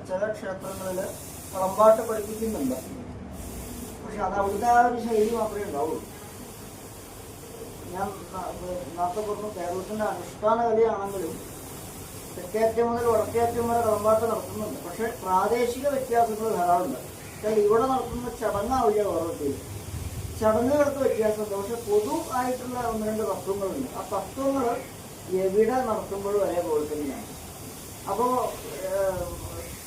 ചില ക്ഷേത്രങ്ങളിൽ കളമ്പാട്ട് പഠിപ്പിക്കുന്നുണ്ട്. പക്ഷെ അത് അവിടുത്തെ ആ ഒരു ശൈലി മാത്രമേ ഉണ്ടാവുള്ളൂ. ഞാൻ നേരത്തെ പറഞ്ഞു, കേരളത്തിൻ്റെ അനുഷ്ഠാന കലയാണെങ്കിലും തെക്കേറ്റം മുതൽ വടക്കേറ്റം വരെ കളമ്പാട്ട് നടത്തുന്നുണ്ട്. പക്ഷെ പ്രാദേശിക വ്യത്യാസങ്ങൾ ധാരാളമുണ്ട്. എന്നാൽ ഇവിടെ നടത്തുന്ന ചടങ്ങാവില്ല ഓരോരുത്തരും. ചടങ്ങുകൾക്ക് വ്യത്യാസമുണ്ട്. പക്ഷെ പൊതു ആയിട്ടുള്ള 1-2 തത്വങ്ങളുണ്ട്. ആ തത്വങ്ങൾ എവിടെ നടത്തുമ്പോഴും ഒരേപോലെ തന്നെയാണ്. അപ്പോൾ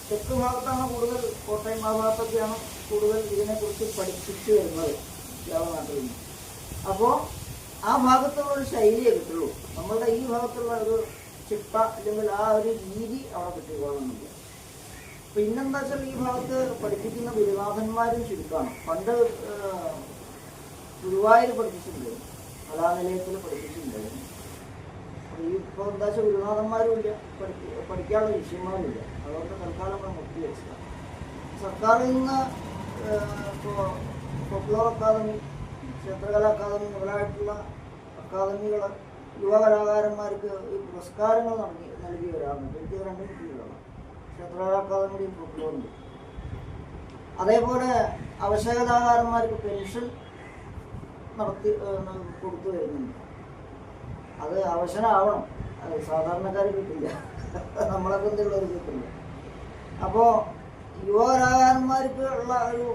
തെക്ക് ഭാഗത്താണ് കൂടുതൽ, കോട്ടയം ആ ഭാഗത്തൊക്കെയാണ് കൂടുതൽ ഇതിനെക്കുറിച്ച് പഠിപ്പിച്ചു വരുന്നത് നാട്ടിൽ നിന്ന്. അപ്പോൾ ആ ഭാഗത്തുള്ള ഒരു ശൈലിയെ കിട്ടുള്ളൂ. നമ്മളുടെ ഈ ഭാഗത്തുള്ള ഒരു ചിട്ട അല്ലെങ്കിൽ ആ ഒരു രീതി അവിടെ കിട്ടിക്കൊള്ളുന്നില്ല. പിന്നെന്താ വെച്ചാൽ ഈ ഭാഗത്ത് പഠിപ്പിക്കുന്ന ഗുരുനാഥന്മാരും ചുരുക്കമാണ്. പണ്ട് ഗുരുവായൂർ പഠിപ്പിച്ചിട്ടുണ്ട്, കലാനിലയത്തിൽ പഠിപ്പിച്ചിട്ടുണ്ടായിരുന്നു. അപ്പോൾ ഈ ഇപ്പോൾ എന്താ വെച്ചാൽ ഗുരുനാഥന്മാരും ഇല്ല, പഠിക്കാനുള്ള വിഷയന്മാരുമില്ല. അതുകൊണ്ട് തൽക്കാലം നമ്മൾ നിർത്തി വെച്ചതാണ്. സർക്കാരിൽ നിന്ന് ഇപ്പോൾ ഫോക്ലോർ അക്കാദമി, ക്ഷേത്രകലാ അക്കാദമി മുതലായിട്ടുള്ള അക്കാദമികൾ യുവകലാകാരന്മാർക്ക് ഈ പുരസ്കാരങ്ങൾ നൽകി വരാറുണ്ട്. എനിക്ക് 2 കുട്ടികളാണ്, ക്ഷേത്രകലാ അക്കാദമിയുടെയും ഫോക്ലോറുണ്ട്. അതേപോലെ അവശകലാകാരന്മാർക്ക് പെൻഷൻ കൊടുത്തു വരുന്നുണ്ട്. അത് അവശനാവണം, അത് സാധാരണക്കാർ കിട്ടില്ല, നമ്മളെ ബന്ധമുള്ളവർ കിട്ടില്ല. അപ്പോൾ യുവകലാകാരന്മാർക്ക് ഉള്ള ഒരു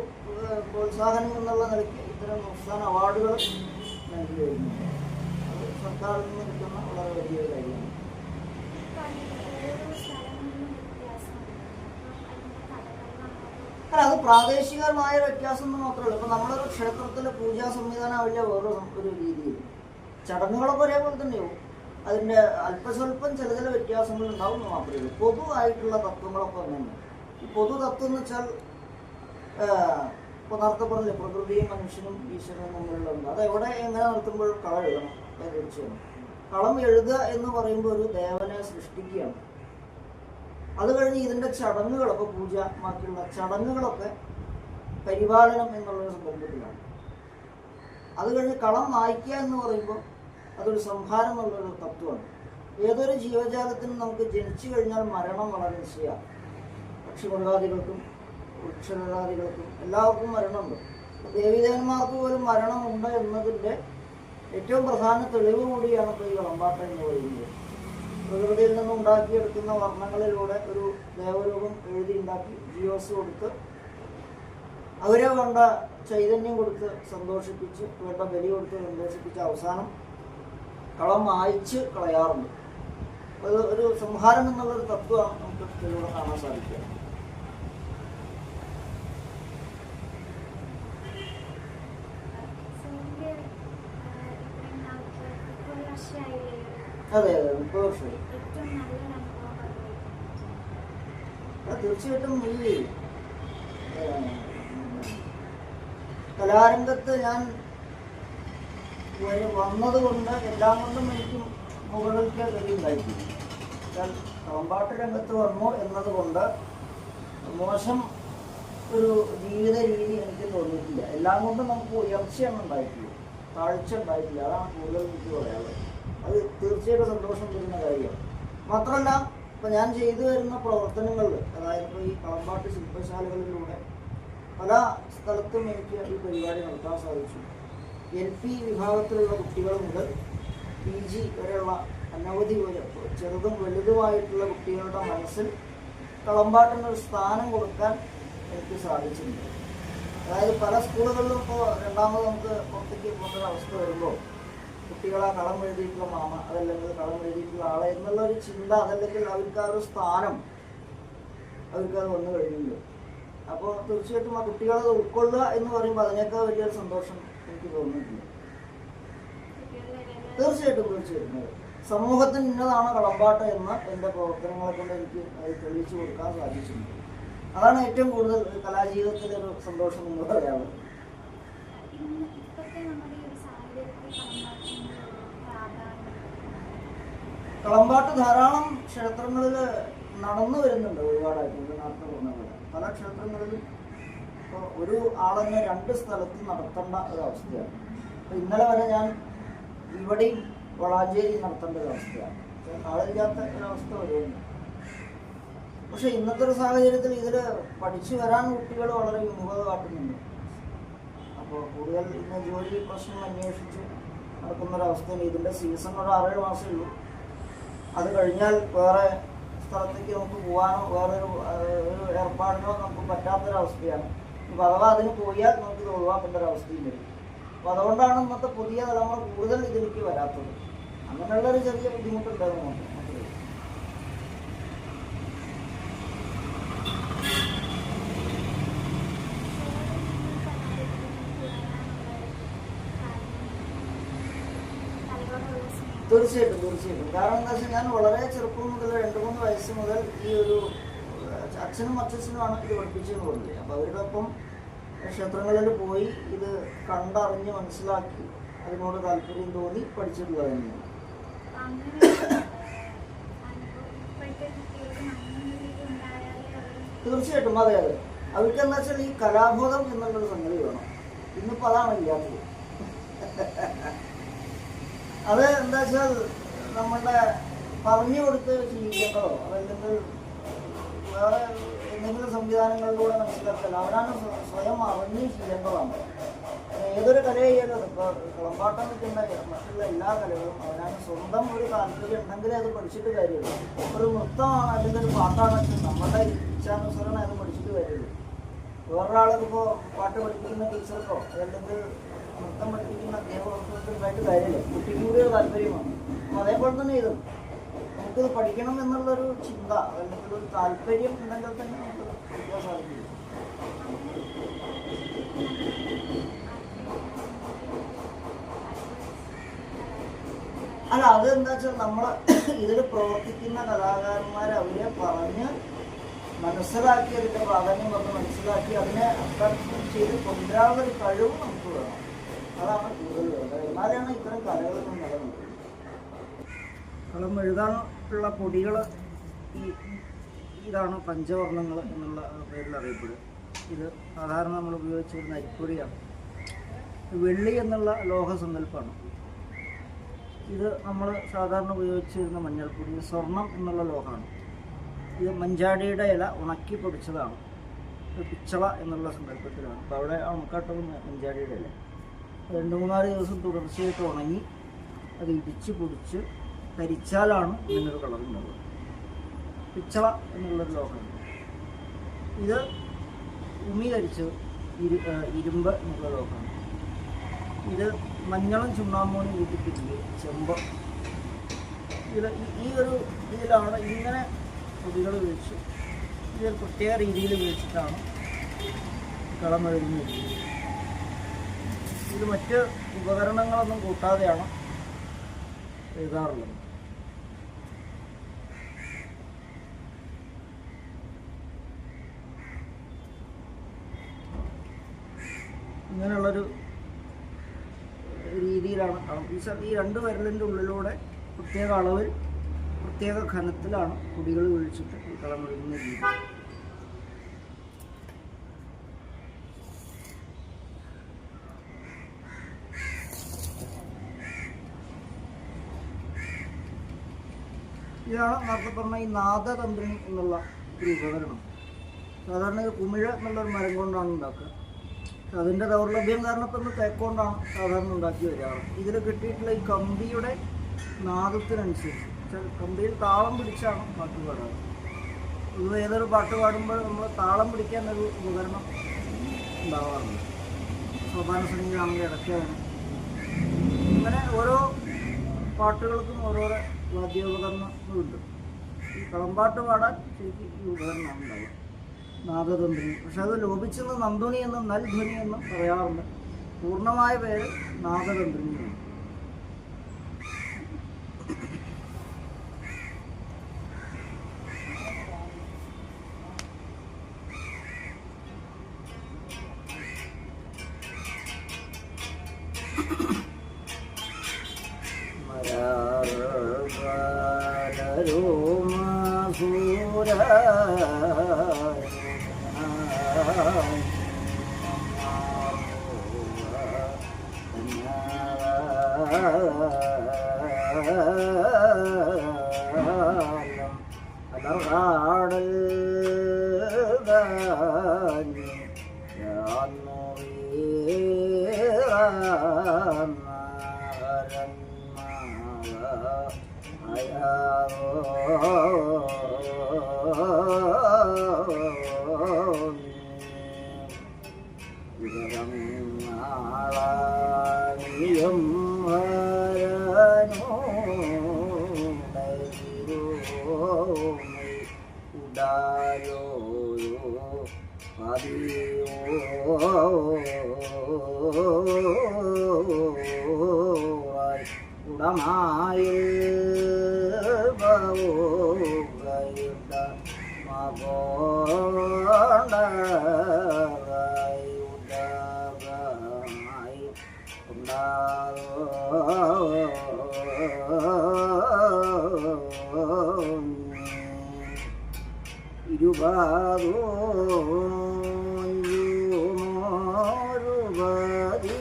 പ്രോത്സാഹനം എന്നുള്ള നിലയ്ക്ക് ഇത്തരം സംസ്ഥാന അവാർഡുകൾ നൽകി വരുന്നുണ്ട്. അത് സർക്കാരിൽ നിന്ന് കിട്ടുന്ന വളരെ വലിയ കാര്യമാണ്. അല്ല, അത് പ്രാദേശികമായ വ്യത്യാസം എന്ന് മാത്രമല്ല. ഇപ്പം നമ്മളൊരു ക്ഷേത്രത്തിലെ പൂജാ സംവിധാനമില്ല വേറൊരു രീതിയിൽ. ചടങ്ങുകളൊക്കെ ഒരേപോലെ തന്നെയാവും. അതിൻ്റെ അല്പസ്വല്പം ചില വ്യത്യാസങ്ങൾ ഉണ്ടാവും എന്ന് മാത്രമേ ഉള്ളൂ. പൊതുവായിട്ടുള്ള തത്വങ്ങളൊക്കെ തന്നെ. ഈ പൊതു തത്വം എന്ന് വെച്ചാൽ ഇപ്പോൾ നേരത്തെ പറഞ്ഞില്ലേ, പ്രകൃതിയും മനുഷ്യനും ഈശ്വരനും തമ്മിലുള്ളത്. അത് എവിടെ എങ്ങനെ നടത്തുമ്പോഴും കളം എഴുതണം, തീർച്ചയായും. കളം എഴുതുക എന്ന് പറയുമ്പോൾ ഒരു ദേവനെ സൃഷ്ടിക്കുകയാണ്. അത് കഴിഞ്ഞ് ഇതിൻ്റെ ചടങ്ങുകളൊക്കെ, പൂജ ബാക്കിയുള്ള ചടങ്ങുകളൊക്കെ പരിപാലനം എന്നുള്ളൊരു സന്ദർഭത്തിലാണ്. അത് കഴിഞ്ഞ് കളം മായ്ക്കുക എന്ന് പറയുമ്പോൾ അതൊരു സംഹാരം എന്നുള്ളൊരു തത്വമാണ്. ഏതൊരു ജീവജാലത്തിനും നമുക്ക് ജനിച്ചു കഴിഞ്ഞാൽ മരണം വളരെ നിശ്ചയമാണ്. പക്ഷിമൃഗാദികൾക്കും വൃക്ഷലതാദികൾക്കും എല്ലാവർക്കും മരണമുണ്ട്. ദേവീദേവന്മാർക്ക് പോലും മരണമുണ്ട് എന്നതിൻ്റെ ഏറ്റവും പ്രധാന തെളിവ് കൂടിയാണ് ഇപ്പോൾ ഈ കളമ്പാട്ടം എന്ന് പറയുന്നത്. പ്രകൃതിയിൽ നിന്നും ഉണ്ടാക്കിയെടുക്കുന്ന വർണ്ണങ്ങളിലൂടെ ഒരു ദേവരൂപം എഴുതി ഉണ്ടാക്കി ജിയോസ് കൊടുത്ത് അവരെ വേണ്ട ചൈതന്യം കൊടുത്ത് സന്തോഷിപ്പിച്ച്, വേണ്ട ബലി കൊടുത്ത് സന്തോഷിപ്പിച്ച് അവസാനം കളം മായ്ച്ച് കളയാറുണ്ട്. അത് ഒരു സംഹാരം എന്നുള്ളൊരു തത്വമാണ് നമുക്ക് ഇതിലൂടെ കാണാൻ സാധിക്കുക. അതെ അതെ, 30 വർഷമായി. തീർച്ചയായിട്ടും ഈ കലാരംഗത്ത് ഞാൻ വന്നതുകൊണ്ട് എല്ലാം കൊണ്ടും എനിക്ക് മുകളിലേക്ക് കഴിയുണ്ടായിട്ടില്ല. കളമ്പാട്ട് രംഗത്ത് വന്നു എന്നതുകൊണ്ട് മോശം ഒരു ജീവിത രീതി എനിക്ക് തോന്നിയിട്ടില്ല. എല്ലാം കൊണ്ടും നമുക്ക് ഉയർച്ചയൊന്നും ഉണ്ടായിട്ടില്ല, താഴ്ച ഉണ്ടായിട്ടില്ല. അതാണ് കൂടുതൽ എനിക്ക് പറയാനുള്ളത്. അത് തീർച്ചയായിട്ടും സന്തോഷം തരുന്ന കാര്യമാണ്. മാത്രമല്ല, ഇപ്പം ഞാൻ ചെയ്തു വരുന്ന പ്രവർത്തനങ്ങളിൽ, അതായത് ഇപ്പോൾ ഈ കളമ്പാട്ട് ശില്പശാലകളിലൂടെ പല സ്ഥലത്തും എനിക്ക് ഈ പരിപാടി നടത്താൻ സാധിച്ചു. LP വിഭാഗത്തിലുള്ള കുട്ടികൾ മുതൽ PG വരെയുള്ള അനവധി ചെറുതും വലുതുമായിട്ടുള്ള കുട്ടികളുടെ മനസ്സിൽ കളമ്പാട്ടിനൊരു സ്ഥാനം കൊടുക്കാൻ എനിക്ക് സാധിച്ചിട്ടുണ്ട്. അതായത് പല സ്കൂളുകളിലും ഇപ്പോൾ രണ്ടാമത് നമുക്ക് പുറത്തേക്ക് പോകുന്ന അവസ്ഥ വരുമ്പോൾ കുട്ടികളെ കളം എഴുതിയിട്ടുള്ള മാമ, അതല്ലെങ്കിൽ കളം എഴുതിയിട്ടുള്ള ആളെ എന്നുള്ളൊരു ചിന്ത, അതല്ലെങ്കിൽ അവർക്ക് ആ ഒരു സ്ഥാനം അവർക്കത് വന്നു കഴിഞ്ഞിട്ടുണ്ട്. അപ്പോൾ തീർച്ചയായിട്ടും ആ കുട്ടികളത് ഉൾക്കൊള്ളുക എന്ന് പറയുമ്പോൾ അതിനേക്കാൾ വലിയൊരു സന്തോഷം എനിക്ക് തോന്നിയിട്ടുണ്ട്. തീർച്ചയായിട്ടും സമൂഹത്തിന് ഇന്നതാണ് കളമ്പാട്ട് എന്ന് എൻ്റെ പ്രവർത്തനങ്ങളെ കൊണ്ട് എനിക്ക് അത് തെളിയിച്ചു കൊടുക്കാൻ സാധിച്ചിട്ടുണ്ട്. അതാണ് ഏറ്റവും കൂടുതൽ കലാജീവിതത്തിലെ ഒരു സന്തോഷം എന്ന് പറയാനുള്ളത്. കളമ്പാട്ട് ധാരാളം ക്ഷേത്രങ്ങളിൽ നടന്നു വരുന്നുണ്ട്. ഒരുപാടായിട്ട് നാട്ടിൽ പോകുന്ന പോലെ പല ക്ഷേത്രങ്ങളിലും ഇപ്പോൾ ഒരു ആളെന്നെ 2 സ്ഥലത്ത് നടത്തേണ്ട ഒരവസ്ഥയാണ്. അപ്പോൾ ഇന്നലെ വരെ ഞാൻ ഇവിടെയും വളാഞ്ചേരി നടത്തേണ്ട ഒരവസ്ഥയാണ്. ആളില്ലാത്ത ഒരവസ്ഥ വരുന്നുണ്ട്. പക്ഷെ ഇന്നത്തെ ഒരു സാഹചര്യത്തിൽ ഇതിൽ പഠിച്ചു വരാൻ കുട്ടികൾ വളരെ വിമുഖത കാട്ടുന്നുണ്ട്. അപ്പോൾ കൂടുതൽ ഇന്ന് ജോലി പ്രശ്നം അന്വേഷിച്ച് നടക്കുന്നൊരവസ്ഥയിൽ ഇതിൻ്റെ സീസൺ ഒരു 6-7 മാസമേ ഉള്ളൂ. അത് കഴിഞ്ഞാൽ വേറെ സ്ഥലത്തേക്ക് നമുക്ക് പോകാനോ വേറൊരു ഒരു ഏർപ്പാടിനോ നമുക്ക് പറ്റാത്തൊരവസ്ഥയാണ്. അപ്പോൾ അഥവാ അതിന് പോയാൽ നമുക്ക് ഇത് ഒഴിവാക്കേണ്ട ഒരവസ്ഥയും വരും. അപ്പോൾ അതുകൊണ്ടാണ് ഇന്നത്തെ പുതിയ തലമുറ കൂടുതൽ ഇതിലേക്ക് വരാത്തത്. അങ്ങനെയുള്ളൊരു ചെറിയ ബുദ്ധിമുട്ടുണ്ടാകും നമുക്ക്. തീർച്ചയായിട്ടും. കാരണം എന്താ വെച്ചാൽ ഞാൻ വളരെ ചെറുപ്പം മുതൽ 2-3 വയസ്സ് മുതൽ ഈ ഒരു അച്ഛനും അച്ഛനും ഇത് പഠിപ്പിച്ചെന്ന് പറഞ്ഞില്ലേ. അപ്പോൾ അവരുടെ ഒപ്പം ക്ഷേത്രങ്ങളിൽ പോയി ഇത് കണ്ടറിഞ്ഞ് മനസ്സിലാക്കി അതിനോട് താല്പര്യം തോന്നി പഠിച്ചിട്ടുള്ളത് തന്നെയാണ്. തീർച്ചയായിട്ടും അതെ. അവർക്ക് എന്താ വെച്ചാൽ ഈ കലാബോധം എന്നുള്ളൊരു സംഗതി വേണം. ഇന്നിപ്പോൾ അതാണ് ഇല്ലാത്തത്. അത് എന്താ വെച്ചാൽ നമ്മളുടെ പറഞ്ഞു കൊടുത്ത് ശീലിക്കേണ്ടതോ അതല്ലെങ്കിൽ വേറെ എന്തെങ്കിലും സംവിധാനങ്ങളിലൂടെ മനസ്സിലാക്കല്ല, അവനാണ് സ്വയം അറിഞ്ഞ് ചെയ്യേണ്ടതാണ്. ഏതൊരു കലയായാലും ഇപ്പോൾ കളമ്പാട്ടം നിൽക്കുന്ന മറ്റുള്ള എല്ലാ കലകളും അവനാണ് സ്വന്തം ഒരു താല്പര്യം ഉണ്ടെങ്കിലേ അത് പഠിച്ചിട്ട് കാര്യമുള്ളൂ. ഒരു നൃത്തമാണ് അല്ലെങ്കിൽ ഒരു പാട്ടാണെങ്കിൽ നമ്മുടെ ഇച്ഛാനുസരണം അത് പഠിച്ചിട്ട് കാര്യമുള്ളൂ. വേറൊരാൾക്കിപ്പോൾ പാട്ട് പഠിപ്പിക്കുന്ന ടീച്ചർക്കോ അല്ലെങ്കിൽ നൃത്തം പഠിപ്പിക്കുന്ന അധ്യാപകർക്കായിട്ട് കാര്യമില്ല. കുട്ടിക്ക് കൂടി ഒരു താല്പര്യമാണ്. അപ്പോൾ അതേപോലെ തന്നെ ഇതും നമുക്കിത് പഠിക്കണം എന്നുള്ളൊരു ചിന്ത അല്ലെങ്കിൽ ഒരു താല്പര്യം ഉണ്ടെങ്കിൽ തന്നെ നമുക്ക് പഠിക്കാൻ സാധിക്കില്ല. അല്ല, അതെന്താ വെച്ചാൽ നമ്മൾ ഇതിൽ പ്രവർത്തിക്കുന്ന കലാകാരന്മാർ അവരെ പറഞ്ഞ് മനസ്സിലാക്കി അതിൻ്റെ പ്രാധാന്യം വന്ന് മനസ്സിലാക്കി അതിനെ അട്രാക്ഷൻ ചെയ്ത് കൊണ്ടുവരാവുന്നൊരു കഴിവ് നമുക്ക് വേണം. അതാണ് കൂടുതൽ വേണ്ടത്. എന്നാലാണ് ഇത്തരം കലകളൊന്നും നിലനിൽക്കുന്നത്. കളം എഴുതാനുള്ള പൊടികൾ ഇതാണ് പഞ്ചവർണ്ണങ്ങൾ എന്നുള്ള പേരിൽ അറിയപ്പെടുക. ഇത് സാധാരണ നമ്മൾ ഉപയോഗിച്ച് വരുന്ന അരിപ്പൊടിയാണ്. വെള്ളി എന്നുള്ള ലോഹസങ്കല്പമാണ്. ഇത് നമ്മൾ സാധാരണ ഉപയോഗിച്ച് വരുന്ന മഞ്ഞൾപ്പൊടി. സ്വർണം എന്നുള്ള ലോഹമാണ്. ഇത് മഞ്ചാടിയുടെ ഇല ഉണക്കി പൊടിച്ചതാണ്. പിച്ചള എന്നുള്ള സങ്കല്പത്തിലാണ്. അപ്പോൾ അവിടെ ഉണക്കാട്ടത് മഞ്ചാടിയുടെ ഇല 2-3 ദിവസം തുടർച്ചയായിട്ട് ഉണങ്ങി അത് ഇടിച്ച് പൊടിച്ച് കരിച്ചാലാണ് ഇതിനൊരു കളറുണ്ടാവുക. പിച്ചള എന്നുള്ളൊരു ലോഹമാണ്. ഇത് കരിച്ച് ഇരുമ്പ് എന്നുള്ള ലോഹമാണ്. ഇത് മഞ്ഞളും ചുണ്ണാമ്പൂനും കൂട്ടിപ്പിരിക്കുക ചെമ്പ്. ഈ ഒരു ഇതിലാണ് ഇങ്ങനെ പൊടികൾ ഉപയോഗിച്ച് ഇത് പ്രത്യേക രീതിയിൽ ഉപയോഗിച്ചിട്ടാണ് കളം എഴുതുന്നത്. ഇത് മറ്റ് ഉപകരണങ്ങളൊന്നും കൂട്ടാതെയാണ് എഴുതാറുള്ളത്. ഇങ്ങനെയുള്ളൊരു രീതിയിലാണ് കളം. ഈ 2 വിരലിൻ്റെ ഉള്ളിലൂടെ പ്രത്യേക അളവിൽ പ്രത്യേക ഘനത്തിലാണ് പൊടികൾ ഒഴിച്ചിട്ട് ഈ കളം എഴുതുന്ന രീതി. ഇതാണ് നേരത്തെ പറഞ്ഞ ഈ നാദതന്ത്രി എന്നുള്ള ഒരു ഉപകരണം. സാധാരണ ഇത് കുമിഴ എന്നുള്ളൊരു മരം കൊണ്ടാണ് ഉണ്ടാക്കുക. അതിൻ്റെ ദൗർലഭ്യം കാരണം ഇപ്പം തേക്കൊണ്ടാണ് സാധാരണ ഉണ്ടാക്കി വരാറ്. ഇതിൽ കിട്ടിയിട്ടുള്ള ഈ കമ്പിയുടെ നാദത്തിനനുസരിച്ച് കമ്പിയിൽ താളം പിടിച്ചാണ് പാട്ട് പാടാറ്. ഇത് ഏതൊരു പാട്ട് പാടുമ്പോൾ നമ്മൾ താളം പിടിക്കാൻ ഒരു ഉപകരണം ഉണ്ടാവാറുണ്ട്. സോപാന സംഗീതമാണെങ്കിൽ ഇടയ്ക്കാണ്. ഇങ്ങനെ ഓരോ പാട്ടുകൾക്കും ഓരോരോ വാദ്യോപകരണങ്ങളുണ്ട്. ഈ കളമ്പാട്ട് പാടാൻ ശരിക്കും ഈ ഉപകരണമാണ് ഉണ്ടാവുക, നാദതന്ത്രി. പക്ഷെ അത് ലോപിച്ചെന്ന് നന്ദുണി എന്നും നൽധ്വനി എന്നും പറയാറുണ്ട്. പൂർണ്ണമായ പേര് നാദതന്ത്രി എന്നാണ്. ഇരങ്ങാളാണിയം ഉടായോ ഉടമായിൽ മകോണ്ടായി ഉടമായി ഇരുപതോരുപതി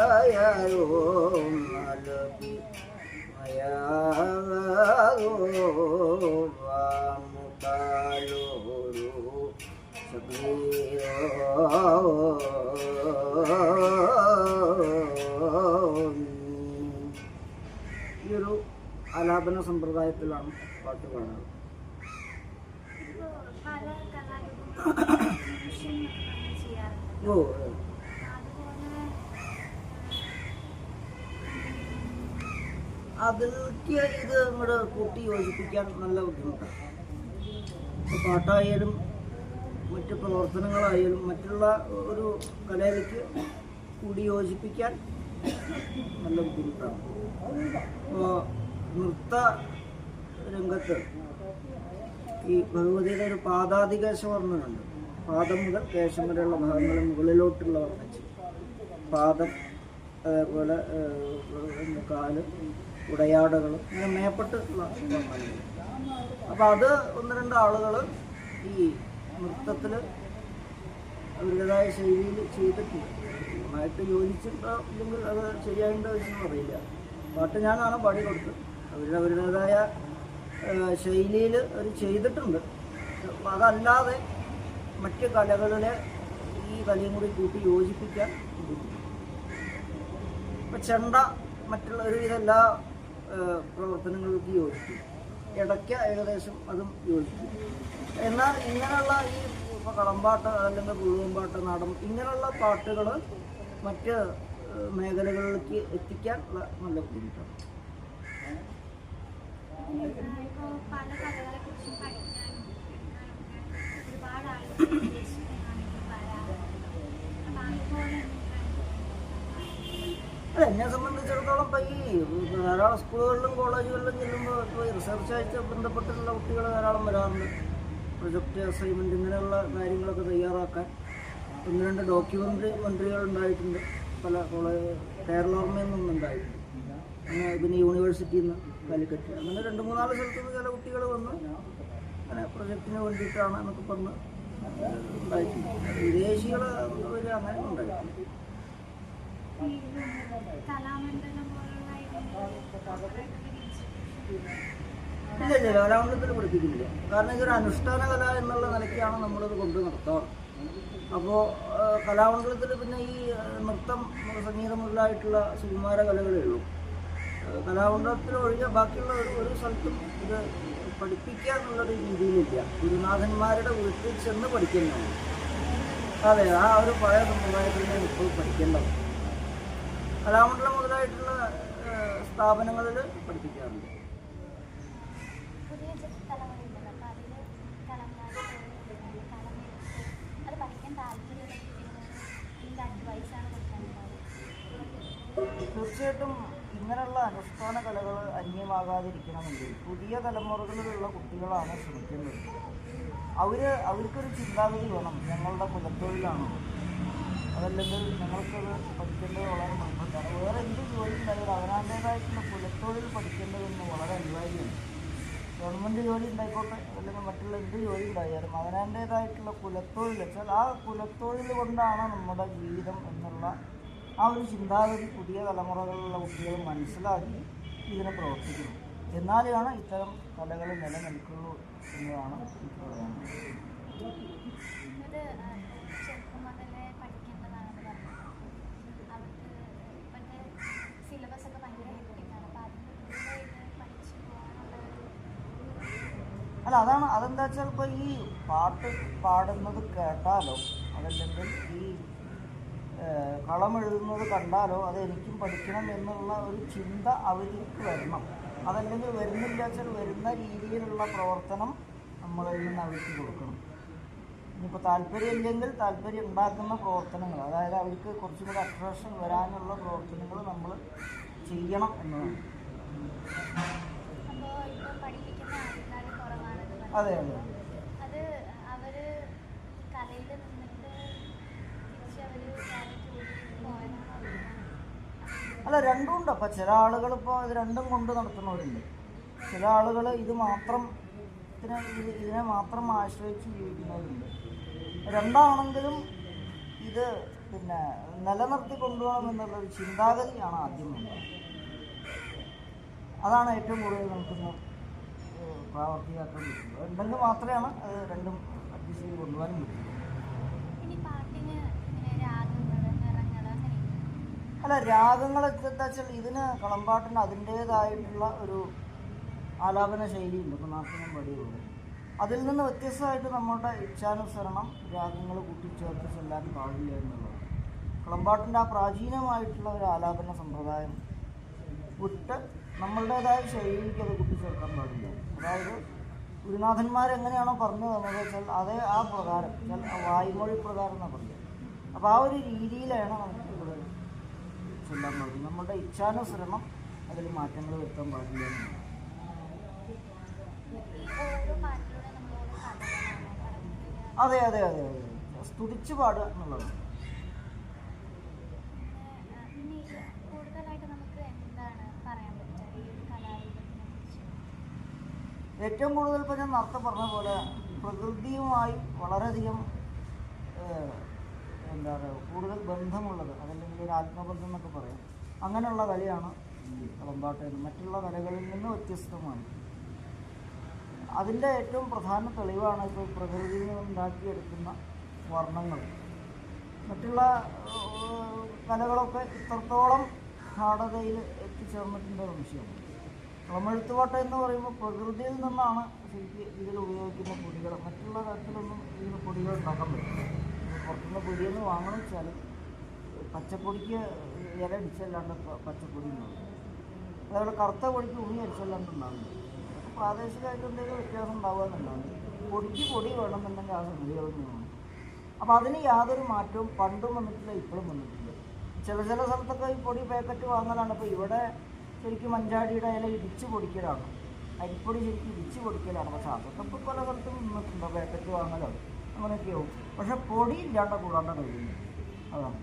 ഇടകാലയാലും നൽകി മയാമുട്ടാലോരു ഈ ഒരു ആലാപന സമ്പ്രദായത്തിലാണ് പാട്ട് പാടുന്നത്. പല കലാരൂപങ്ങളും ചെയ്യാറുണ്ട്. ഓ അതുപോലെ അതിലേക്ക് ഇത് അങ്ങോട്ട് കൂട്ടി യോജിപ്പിക്കാൻ നല്ല ബുദ്ധിമുട്ടാണ്. പാട്ടായാലും മറ്റ് പ്രവർത്തനങ്ങളായാലും മറ്റുള്ള ഒരു കലയിലേക്ക് കൂടി യോജിപ്പിക്കാൻ നല്ല ബുദ്ധിമുട്ടാണ്. അപ്പോൾ നൃത്ത രംഗത്ത് ഈ ഭഗവതിയുടെ ഒരു പാദാതികേശവർണ്ണനുണ്ട്. പാദം മുതൽ കേശം വരെയുള്ള ഭാഗങ്ങൾ മുകളിലോട്ടുള്ള വർണ്ണിച്ച് പാദം, അതേപോലെ കാല്, ഉടയാടകൾ, അങ്ങനെ മേപ്പെട്ടുള്ള വർണ്ണനകൾ. അപ്പോൾ അത് ഒന്ന് രണ്ട് ആളുകൾ ഈ നൃത്തത്തിൽ അവരുടേതായ ശൈലിയിൽ ചെയ്തിട്ടുണ്ട്. നന്നായിട്ട് യോജിച്ചിട്ടോ ഇല്ലെങ്കിൽ അത് ശരിയായിട്ടുണ്ടോ എന്ന് അറിയില്ല. പാട്ട് ഞാനാണ് പാടി കൊടുത്തത്. അവരുടേതായ ശൈലിയിൽ അവർ ചെയ്തിട്ടുണ്ട്. അതല്ലാതെ മറ്റ് കലകളിലെ ഈ കലയും കൂടി കൂട്ടി യോജിപ്പിക്കാൻ ഇപ്പം ചെണ്ട മറ്റുള്ള ഒരുവിധ എല്ലാ പ്രവർത്തനങ്ങൾക്ക് യോജിക്കും. ഇടയ്ക്ക ഏകദേശം അതും യോജിക്കും. എന്നാൽ ഇങ്ങനെയുള്ള ഈ ഇപ്പോൾ കളമ്പാട്ട് അല്ലെങ്കിൽ പുഴുവമ്പാട്ട്, നാടൻ ഇങ്ങനെയുള്ള പാട്ടുകൾ മറ്റ് മേഖലകളിലേക്ക് എത്തിക്കാൻ ഉള്ള നല്ല ബുദ്ധിമുട്ടാണ്. ഇപ്പോൾ പല കലകളെ കുറിച്ചും പഠിക്കാനും ഒരുപാട് ആളുകൾ വിദേശികളാണെങ്കിൽ വരാറുണ്ട്. അപ്പം അതുപോലെ അല്ല, എന്നെ സംബന്ധിച്ചിടത്തോളം ഇപ്പോൾ ഈ ധാരാളം സ്കൂളുകളിലും കോളേജുകളിലും ചെല്ലുമ്പോൾ ഇപ്പോൾ ഈ റിസർച്ചായിട്ട് ബന്ധപ്പെട്ടിട്ടുള്ള കുട്ടികൾ ധാരാളം വരാറുണ്ട്. പ്രൊജക്റ്റ് അസൈൻമെൻറ്റ് ഇങ്ങനെയുള്ള കാര്യങ്ങളൊക്കെ തയ്യാറാക്കാൻ ഒന്ന് രണ്ട് ഡോക്യുമെൻ്ററികൾ ഉണ്ടായിട്ടുണ്ട്. പല കേരളോർമ്മയിൽ നിന്നുണ്ടായിട്ടുണ്ട്. പിന്നെ യൂണിവേഴ്സിറ്റിയിൽ നിന്ന് കാലിക്കറ്റ്, അങ്ങനെ 2-3 സ്ഥലത്തു നിന്ന് ചില കുട്ടികൾ വന്ന് അങ്ങനെ പ്രൊജക്റ്റിന് വേണ്ടിയിട്ടാണ് എന്നൊക്കെ പറഞ്ഞ് ഉണ്ടായിട്ടുണ്ട്. വിദേശികൾ വരെ അങ്ങനെ ഉണ്ടായിട്ടുണ്ട്. കലാമണ്ഡലം പോലുള്ള ഇല്ല, കലാമണ്ഡലത്തിൽ പഠിപ്പിക്കുന്നില്ല. കാരണം ഇതൊരു അനുഷ്ഠാന കല എന്നുള്ള നിലയ്ക്കാണ് നമ്മളിത് കൊണ്ട് നടത്താറ്. അപ്പോൾ കലാമണ്ഡലത്തിൽ പിന്നെ ഈ നൃത്തം, സംഗീതം മുതലായിട്ടുള്ള സുകുമാര കലകളേ ഉള്ളൂ. കലാമണ്ഡലത്തിൽ ഒഴികെ ബാക്കിയുള്ള ഒരു സ്ഥലത്തും ഇത് പഠിപ്പിക്കുക എന്നുള്ളൊരു രീതിയിലില്ല. ഗുരുനാഥന്മാരുടെ വീട്ടിൽ ചെന്ന് പഠിക്കുന്നതാണ്. അതെ, ആ ഒരു പഴയ സമ്പ്രദായത്തിൽ നിന്ന് ഇപ്പോൾ പഠിക്കേണ്ടത്. കലാമണ്ഡലം മുതലായിട്ടുള്ള സ്ഥാപനങ്ങളിൽ പഠിപ്പിക്കാറുണ്ട്. പുതിയ തലമുറയുണ്ടല്ലോ, അപ്പോൾ അതിൽ കലമാർ അത് പഠിക്കാൻ താല്പര്യമുള്ള എന്ത് അഡ്വൈസാണ് കൊടുക്കാനുണ്ടാവുക? തീർച്ചയായിട്ടും ഇങ്ങനെയുള്ള അനുഷ്ഠാന കലകൾ അന്യമാകാതിരിക്കണമെങ്കിൽ പുതിയ തലമുറകളിലുള്ള കുട്ടികളാണ് ശ്രമിക്കേണ്ടത്. അവർക്കൊരു ചിന്താഗതി വേണം. ഞങ്ങളുടെ കുലത്തൊഴിലാണ്, അതല്ലെങ്കിൽ ഞങ്ങൾക്കത് പഠിക്കേണ്ടത് വളരെ നിർബന്ധമാണ്. വേറെ എന്ത് ജോലി ഉണ്ടായാലും അവനാൻ്റേതായിട്ടുള്ള കുലത്തൊഴിൽ പഠിക്കേണ്ടതെന്ന് വളരെ അനിവാര്യമാണ്. ഗവൺമെൻറ് ജോലി ഉണ്ടായിക്കോട്ടെ, അല്ലെങ്കിൽ മറ്റുള്ള എന്ത് ജോലി ഉണ്ടായാലും അവനാൻ്റേതായിട്ടുള്ള കുലത്തൊഴിൽ വെച്ചാൽ ആ കുലത്തൊഴിൽ കൊണ്ടാണ് നമ്മുടെ ജീവിതം എന്നുള്ള ആ ഒരു ചിന്താഗതി പുതിയ തലമുറകളിലുള്ള കുട്ടികൾ മനസ്സിലാക്കി ഇതിനെ പ്രവർത്തിക്കുന്നു. എന്നാലാണ് ഇത്തരം കലകൾ നിലനിൽക്കുള്ളൂ എന്നതാണ് എനിക്ക് പറയാനുള്ളത്. ഇത് ചെറുപ്പം മുതലേ പഠിക്കേണ്ടതാണെന്ന് പറഞ്ഞു. അവർക്ക് ഇപ്പോഴത്തെ സിലബസ് ഒക്കെ ഭയങ്കര ഹെക്ടിക്കാണ്. അപ്പോൾ അതിൻ്റെ കൂടെ ഇത് പഠിച്ചു പോകാനുള്ള അല്ല, അതെന്താ വെച്ചാൽ ഇപ്പോൾ ഈ പാട്ട് പാടുന്നത് കേട്ടാലോ അതല്ലെങ്കിൽ ഈ കളമെഴുതുന്നത് കണ്ടാലോ അത് എനിക്കും പഠിക്കണം എന്നുള്ള ഒരു ചിന്ത അവർക്ക് വരണം. അതല്ലെങ്കിൽ വരുന്നില്ല വെച്ചാൽ വരുന്ന രീതിയിലുള്ള പ്രവർത്തനം നമ്മളിൽ നിന്ന് അവർക്ക് കൊടുക്കണം. ഇനിയിപ്പോൾ താല്പര്യമില്ലെങ്കിൽ താല്പര്യം ഉണ്ടാക്കുന്ന പ്രവർത്തനങ്ങൾ, അതായത് അവർക്ക് കുറച്ചും കൂടി അട്രാക്ഷൻ വരാനുള്ള പ്രവർത്തനങ്ങൾ നമ്മൾ ചെയ്യണം എന്നതാണ്. അപ്പോൾ ഇപ്പോൾ പഠിപ്പിക്കുന്ന ആൾക്കാർ കുറവാണെന്ന് പറഞ്ഞു. അതെ അതെ. അത് അവർ കലയിൽ നിന്നിട്ട് തിരിച്ചവർ പോയതാണോ? അല്ല, രണ്ടും ഉണ്ട്. അപ്പോൾ ചില ആളുകൾ ഇപ്പോൾ ഇത് രണ്ടും കൊണ്ട് നടത്തുന്നവരുണ്ട്. ചില ആളുകൾ ഇതിനെ മാത്രം ആശ്രയിച്ച് ജീവിക്കുന്നവരുണ്ട്. രണ്ടാണെങ്കിലും ഇത് നിലനിർത്തി കൊണ്ടുപോകണം എന്നുള്ളൊരു ചിന്താഗതിയാണ് ആദ്യം വേണ്ടത്. അതാണ് ഏറ്റവും കൂടുതൽ നമുക്കിന്ന് പ്രാവർത്തികമാക്കാൻ പറ്റുന്നത്. ഉണ്ടെങ്കിൽ മാത്രമാണ് അത് രണ്ടും അഡ്ജസ്റ്റ് ചെയ്ത് കൊണ്ടുപോകാനും പറ്റുള്ളൂ. ഇനി പാട്ടിന് രാഗങ്ങൾ, നിറങ്ങൾ അങ്ങനെ അല്ല, രാഗങ്ങൾ എന്താ വെച്ചാൽ ഇതിന് കളമ്പാട്ടിന് അതിൻ്റേതായിട്ടുള്ള ഒരു ആലാപന ശൈലിയുണ്ട്. ഇപ്പോൾ നാട്ടിനും പടിയുള്ളത്. അതിൽ നിന്ന് വ്യത്യസ്തമായിട്ട് നമ്മുടെ ഇച്ഛാനുസരണം രാഗങ്ങൾ കൂട്ടിച്ചേർത്ത് ചെല്ലാൻ പാടില്ല എന്നുള്ളതാണ്. കളമ്പാട്ടിൻ്റെ ആ പ്രാചീനമായിട്ടുള്ള ഒരു ആലാപന സമ്പ്രദായം വിട്ട് നമ്മളുടേതായ ശൈലിക്ക് അത് കൂട്ടിച്ചേർക്കാൻ പാടില്ല. അതായത് ഗുരുനാഥന്മാരെങ്ങനെയാണോ പറഞ്ഞു തന്നത് വെച്ചാൽ അതേ ആ പ്രകാരം വായ്മൊഴി പ്രകാരം എന്നാണ് പറയുക. അപ്പോൾ ആ ഒരു രീതിയിലാണ് നമുക്ക് ഇവിടെ ചെല്ലാൻ പാടില്ല. നമ്മുടെ ഇച്ഛാനുസരണം അതിൽ മാറ്റങ്ങൾ വരുത്താൻ പാടില്ല എന്നാണ്. അതെ അതെ അതെ അതെ, സ്തുതിച്ച് പാടുക എന്നുള്ളതാണ്. ഏറ്റവും കൂടുതൽ ഇപ്പോൾ ഞാൻ നേരത്തെ പറഞ്ഞ പോലെ പ്രകൃതിയുമായി വളരെയധികം എന്താ പറയുക കൂടുതൽ ബന്ധമുള്ളത്, അതല്ലെങ്കിൽ ഒരു ആത്മബന്ധം എന്നൊക്കെ പറയാം, അങ്ങനെയുള്ള കലയാണ് കളമ്പാട്ട്. മറ്റുള്ള കലകളിൽ നിന്ന് വ്യത്യസ്തമാണ്. അതിൻ്റെ ഏറ്റവും പ്രധാന തെളിവാണ് ഇപ്പോൾ പ്രകൃതിയിൽ നിന്നുണ്ടാക്കിയെടുക്കുന്ന വർണ്ണങ്ങൾ. മറ്റുള്ള കലകളൊക്കെ ഇത്രത്തോളം ഗാഢതയിൽ എത്തിച്ചേർന്നിട്ടുണ്ട് ഒരു വിഷയമാണ്. കളമെഴുത്തുപാട്ട് എന്ന് പറയുമ്പോൾ പ്രകൃതിയിൽ നിന്നാണ് ശരിക്കും ഇതിൽ ഉപയോഗിക്കുന്ന പൊടികൾ. മറ്റുള്ള തരത്തിലൊന്നും ഇതിന് പൊടികൾ ഉണ്ടാക്കാൻ പറ്റില്ല. പുറത്തുനിന്ന് പൊടിയെന്ന് വാങ്ങണം വെച്ചാൽ പച്ചപ്പൊടിക്ക് ഇല അടിച്ചല്ലാണ്ട് പച്ചപ്പൊടി ഉണ്ടാവും. അതേപോലെ കറുത്ത പൊടിക്ക് ഉണി അടിച്ചല്ലാണ്ട് ഉണ്ടാവില്ല. പ്രാദേശികമായിട്ട് എന്തെങ്കിലും വ്യത്യാസം ഉണ്ടാവുക എന്നുണ്ടാവും. പൊടിക്ക് പൊടി വേണമെന്നുണ്ടെങ്കിൽ ആ സംഗതികളൊന്നും വേണം. അപ്പോൾ അതിന് യാതൊരു മാറ്റവും പണ്ടും വന്നിട്ടില്ല, ഇപ്പോഴും വന്നിട്ടില്ല. ചില സ്ഥലത്തൊക്കെ ഈ പൊടി പാക്കറ്റ് വാങ്ങലാണ്. ഇപ്പോൾ ഇവിടെ ശരിക്കും മഞ്ചാടിയുടെ ഇല ഇടിച്ച് പൊടിക്കലാണ്, അരിപ്പൊടി ശരിക്കും ഇടിച്ച് പൊടിക്കലാണ്. പക്ഷേ അതൊക്കെ ഇപ്പോൾ പല സ്ഥലത്തും നിന്നിട്ടുണ്ടോ, പാക്കറ്റ് വാങ്ങലാണ്, അങ്ങനെയൊക്കെയാവും. പക്ഷെ പൊടി ഇല്ലാണ്ട് കൂടാണ്ട് കഴിയുന്നു. അതാണ്.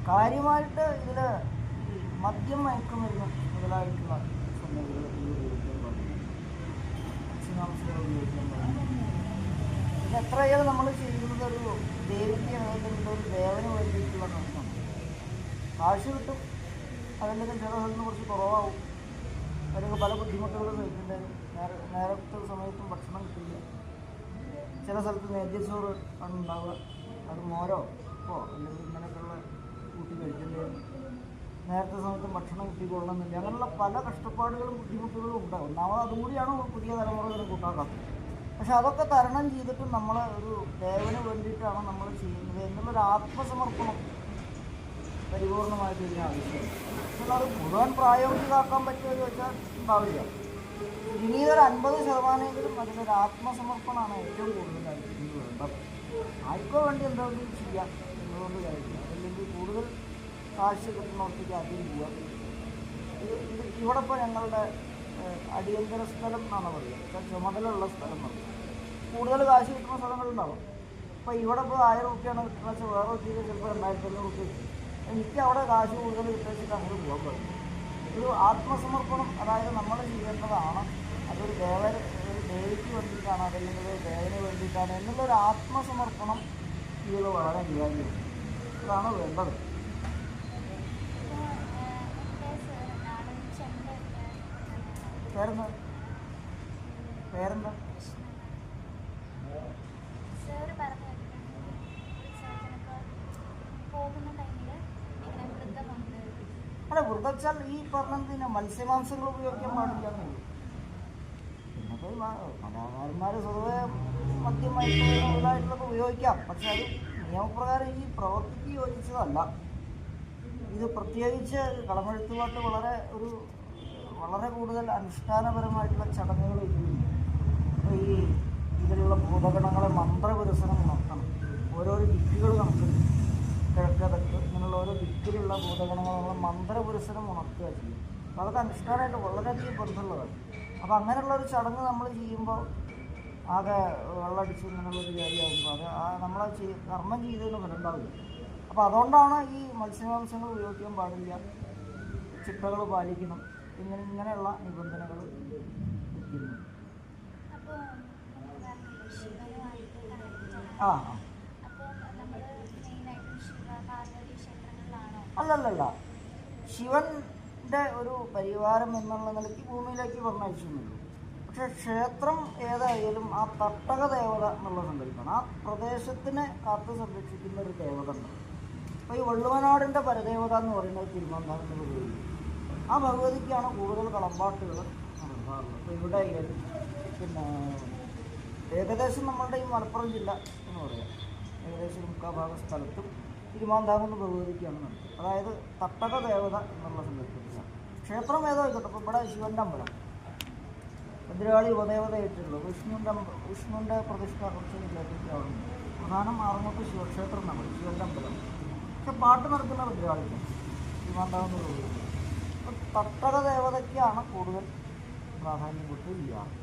കാര്യമായിട്ട് ഇതിൽ ഈ മദ്യം മയക്കുമരുന്ന് മുതലായിട്ടുള്ള സംഗതികൾ ഉപയോഗിക്കാൻ പാടില്ല. ഭക്ഷ്യമാംസങ്ങൾ ഉപയോഗിക്കാൻ പാടില്ല. ഇത് എത്രയോ നമ്മൾ ചെയ്യുന്നത് ഒരു ദേവിക്ക് അല്ലെങ്കിൽ ഒരു ദേവന് വേണ്ടിയിട്ടുള്ള കണക്കാണ്. കാശ് കിട്ടും, അതല്ലെങ്കിൽ ചില സ്ഥലത്ത് കുറച്ച് കുറവാകും, അല്ലെങ്കിൽ പല ബുദ്ധിമുട്ടുകളും സഹിക്കേണ്ടത്. നേരത്തെ സമയത്തും ഭക്ഷണം കിട്ടില്ല. ചില സ്ഥലത്ത് നേദ്യച്ചോറ് ആണ് ഉണ്ടാവുക, അത് മോരോ ഉപ്പോ അല്ലെങ്കിൽ ഇങ്ങനെയൊക്കെയുള്ള കൂട്ടി കഴിക്കേണ്ടി വരും. നേരത്തെ സമയത്ത് ഭക്ഷണം കിട്ടിക്കൊള്ളണമെന്നില്ല. അങ്ങനെയുള്ള പല കഷ്ടപ്പാടുകളും ബുദ്ധിമുട്ടുകളും ഉണ്ടാകും. ഒന്നാമത് അതും കൂടിയാണ് പുതിയ തലമുറകൾ കൂട്ടാക്കാത്തത്. പക്ഷെ അതൊക്കെ തരണം ചെയ്തിട്ടും നമ്മൾ ഒരു ദേവന് വേണ്ടിയിട്ടാണ് നമ്മൾ ചെയ്യുന്നത് എന്നുള്ളൊരു ആത്മസമർപ്പണം പരിപൂർണമായിട്ട് ഇതിന് ആവശ്യമാണ്. എന്നാൽ അത് മുഴുവൻ പ്രായോഗികമാക്കാൻ പറ്റുമെന്ന് വെച്ചാൽ ഉണ്ടാവില്ല. ഇനി ഒരു 50% അതിലൊരു ആത്മസമർപ്പണമാണ് ഏറ്റവും കൂടുതലായിട്ട് ഇത് വേണ്ടത്. ആർക്കോ വേണ്ടി എന്തെങ്കിലും ചെയ്യാം എന്നതുകൊണ്ട് കഴിക്കും. അല്ലെങ്കിൽ കൂടുതൽ കാശ് കിട്ടുന്നവർക്ക് ആദ്യം ചെയ്യാം. ഇവിടെ ഇപ്പോൾ ഞങ്ങളുടെ അടിയന്തര സ്ഥലം എന്നാണ് പറയുക, ചുമതലയുള്ള സ്ഥലം പറയും. കൂടുതൽ കാശ് കിട്ടുന്ന സ്ഥലങ്ങളുണ്ടാവും. ഇപ്പോൾ ഇവിടെ ഇപ്പോൾ 1000 രൂപയാണ് കിട്ടുന്ന വെച്ചാൽ വേറെ ഒത്തിരി ചിലപ്പോൾ 2500 രൂപ കിട്ടും. എനിക്ക് അവിടെ കാശ് കൂടുതൽ കിട്ടുക അങ്ങോട്ട് പോകാൻ പറയും. ഒരു ആത്മസമർപ്പണം, അതായത് നമ്മൾ ചെയ്യേണ്ടതാണ്. അതൊരു ദേവിക്ക് വേണ്ടിയിട്ടാണ് അതല്ലെങ്കിൽ ദേവന് വേണ്ടിയിട്ടാണ് എന്നുള്ളൊരു ആത്മസമർപ്പണം ഇതിൽ വളരെ അനിവാര്യമാണ്. അതാണ് വേണ്ടത്. പേരെന്താ പേരെന്താ? അല്ല, വൃതച്ചാൽ ഈ പറഞ്ഞതിന് മത്സ്യമാംസങ്ങൾ ഉപയോഗിക്കാൻ പാടില്ല എന്നുള്ളൂ. പിന്നപ്പോൾ കലാകാരന്മാർ സ്വതവേ മദ്യമായിട്ടുള്ളതൊക്കെ ഉപയോഗിക്കാം. പക്ഷെ അത് നിയമപ്രകാരം ഈ പ്രവൃത്തിക്ക് യോജിച്ചതല്ല. ഇത് പ്രത്യേകിച്ച് കളമെഴുത്തുപാട്ട് വളരെ കൂടുതൽ അനുഷ്ഠാനപരമായിട്ടുള്ള ചടങ്ങുകൾ ഇതിലുണ്ട്. അപ്പോൾ ഈ ഇതിലുള്ള ഭൂതഗണങ്ങളെ മന്ത്രപുരസരം ഉണർത്തണം. ഓരോരോ ദിക്കുകൾ നമുക്കുണ്ട്, കിഴക്ക് തെക്ക് ഇങ്ങനെയുള്ള ഓരോ ദിക്കിലുള്ള ഭൂതഗണങ്ങൾ നമ്മൾ മന്ത്രപുരസരം ഉണർത്തുക ചെയ്യും. അപ്പോൾ അതൊക്കെ അനുഷ്ഠാനമായിട്ട് വളരെയധികം ബന്ധമുള്ളതാണ്. അപ്പോൾ അങ്ങനെയുള്ളൊരു ചടങ്ങ് നമ്മൾ ചെയ്യുമ്പോൾ ആകെ വെള്ളമടിച്ച് ഇങ്ങനെയുള്ളൊരു കാര്യമാകുമ്പോൾ അത് നമ്മൾ കർമ്മം ചെയ്തതിന് ഫലം ഉണ്ടാവില്ല. അപ്പോൾ അതുകൊണ്ടാണ് ഈ മത്സ്യമാംസങ്ങൾ ഉപയോഗിക്കാൻ പാടില്ല, ചിട്ടകൾ പാലിക്കണം, ഇങ്ങനെയുള്ള നിബന്ധനകൾ വെക്കുന്നു. ആ അല്ലല്ല, ശിവൻ്റെ ഒരു പരിവാരം എന്നുള്ള നിലയ്ക്ക് ഭൂമിയിലേക്ക് പറഞ്ഞയച്ചുള്ളൂ. പക്ഷെ ക്ഷേത്രം ഏതായാലും ആ തട്ടക ദേവത എന്നുള്ള സങ്കല്പമാണ്. ആ പ്രദേശത്തിനെ കാത്തു സംരക്ഷിക്കുന്ന ഒരു ദേവത ഉണ്ട്. അപ്പോൾ ഈ വള്ളുവനാടിൻ്റെ പരദേവത എന്ന് പറയുന്നത് തിരുവനന്തപുരം ഭഗവതി. ആ ഭഗവതിക്കാണ് കൂടുതൽ കളമ്പാട്ടുകൾ നടത്താറുള്ളത്. അപ്പോൾ ഇവിടെ പിന്നെ ഏകദേശം നമ്മളുടെ ഈ മലപ്പുറം ജില്ല എന്ന് പറയാം, ഏകദേശം മുക്കാഭാഗ സ്ഥലത്തും തിരുമാന്താകുന്ന ഭഗവതിക്കാണ് നടത്തുന്നത്. അതായത് തട്ടക ദേവത എന്നുള്ള സങ്കല്പത്തിലാണ്. ക്ഷേത്രം ഏതായിക്കോട്ടെ. അപ്പോൾ ഇവിടെ ശിവൻ്റെ അമ്പലം, ഭദ്രകാളി ഉപദേവതയായിട്ടുള്ളത്, വിഷ്ണുവിൻ്റെ പ്രതിഷ്ഠ കുറച്ച് ജില്ലയിലേക്ക് അവിടെ ഉണ്ട്. പ്രധാനം ആറങ്ങോട്ട് ശിവക്ഷേത്രം എന്നാണ്, ശിവൻ്റെ അമ്പലം. പക്ഷെ പാട്ട് നടക്കുന്ന ഭദ്രകാളിക്കാണ്, തിരുമാന്താകുന്ന ഭഗവതി. അപ്പോൾ തട്ടക ദേവതയ്ക്കാണ് കൂടുതൽ പ്രാധാന്യം കൊടുത്ത് ചെയ്യാറ്.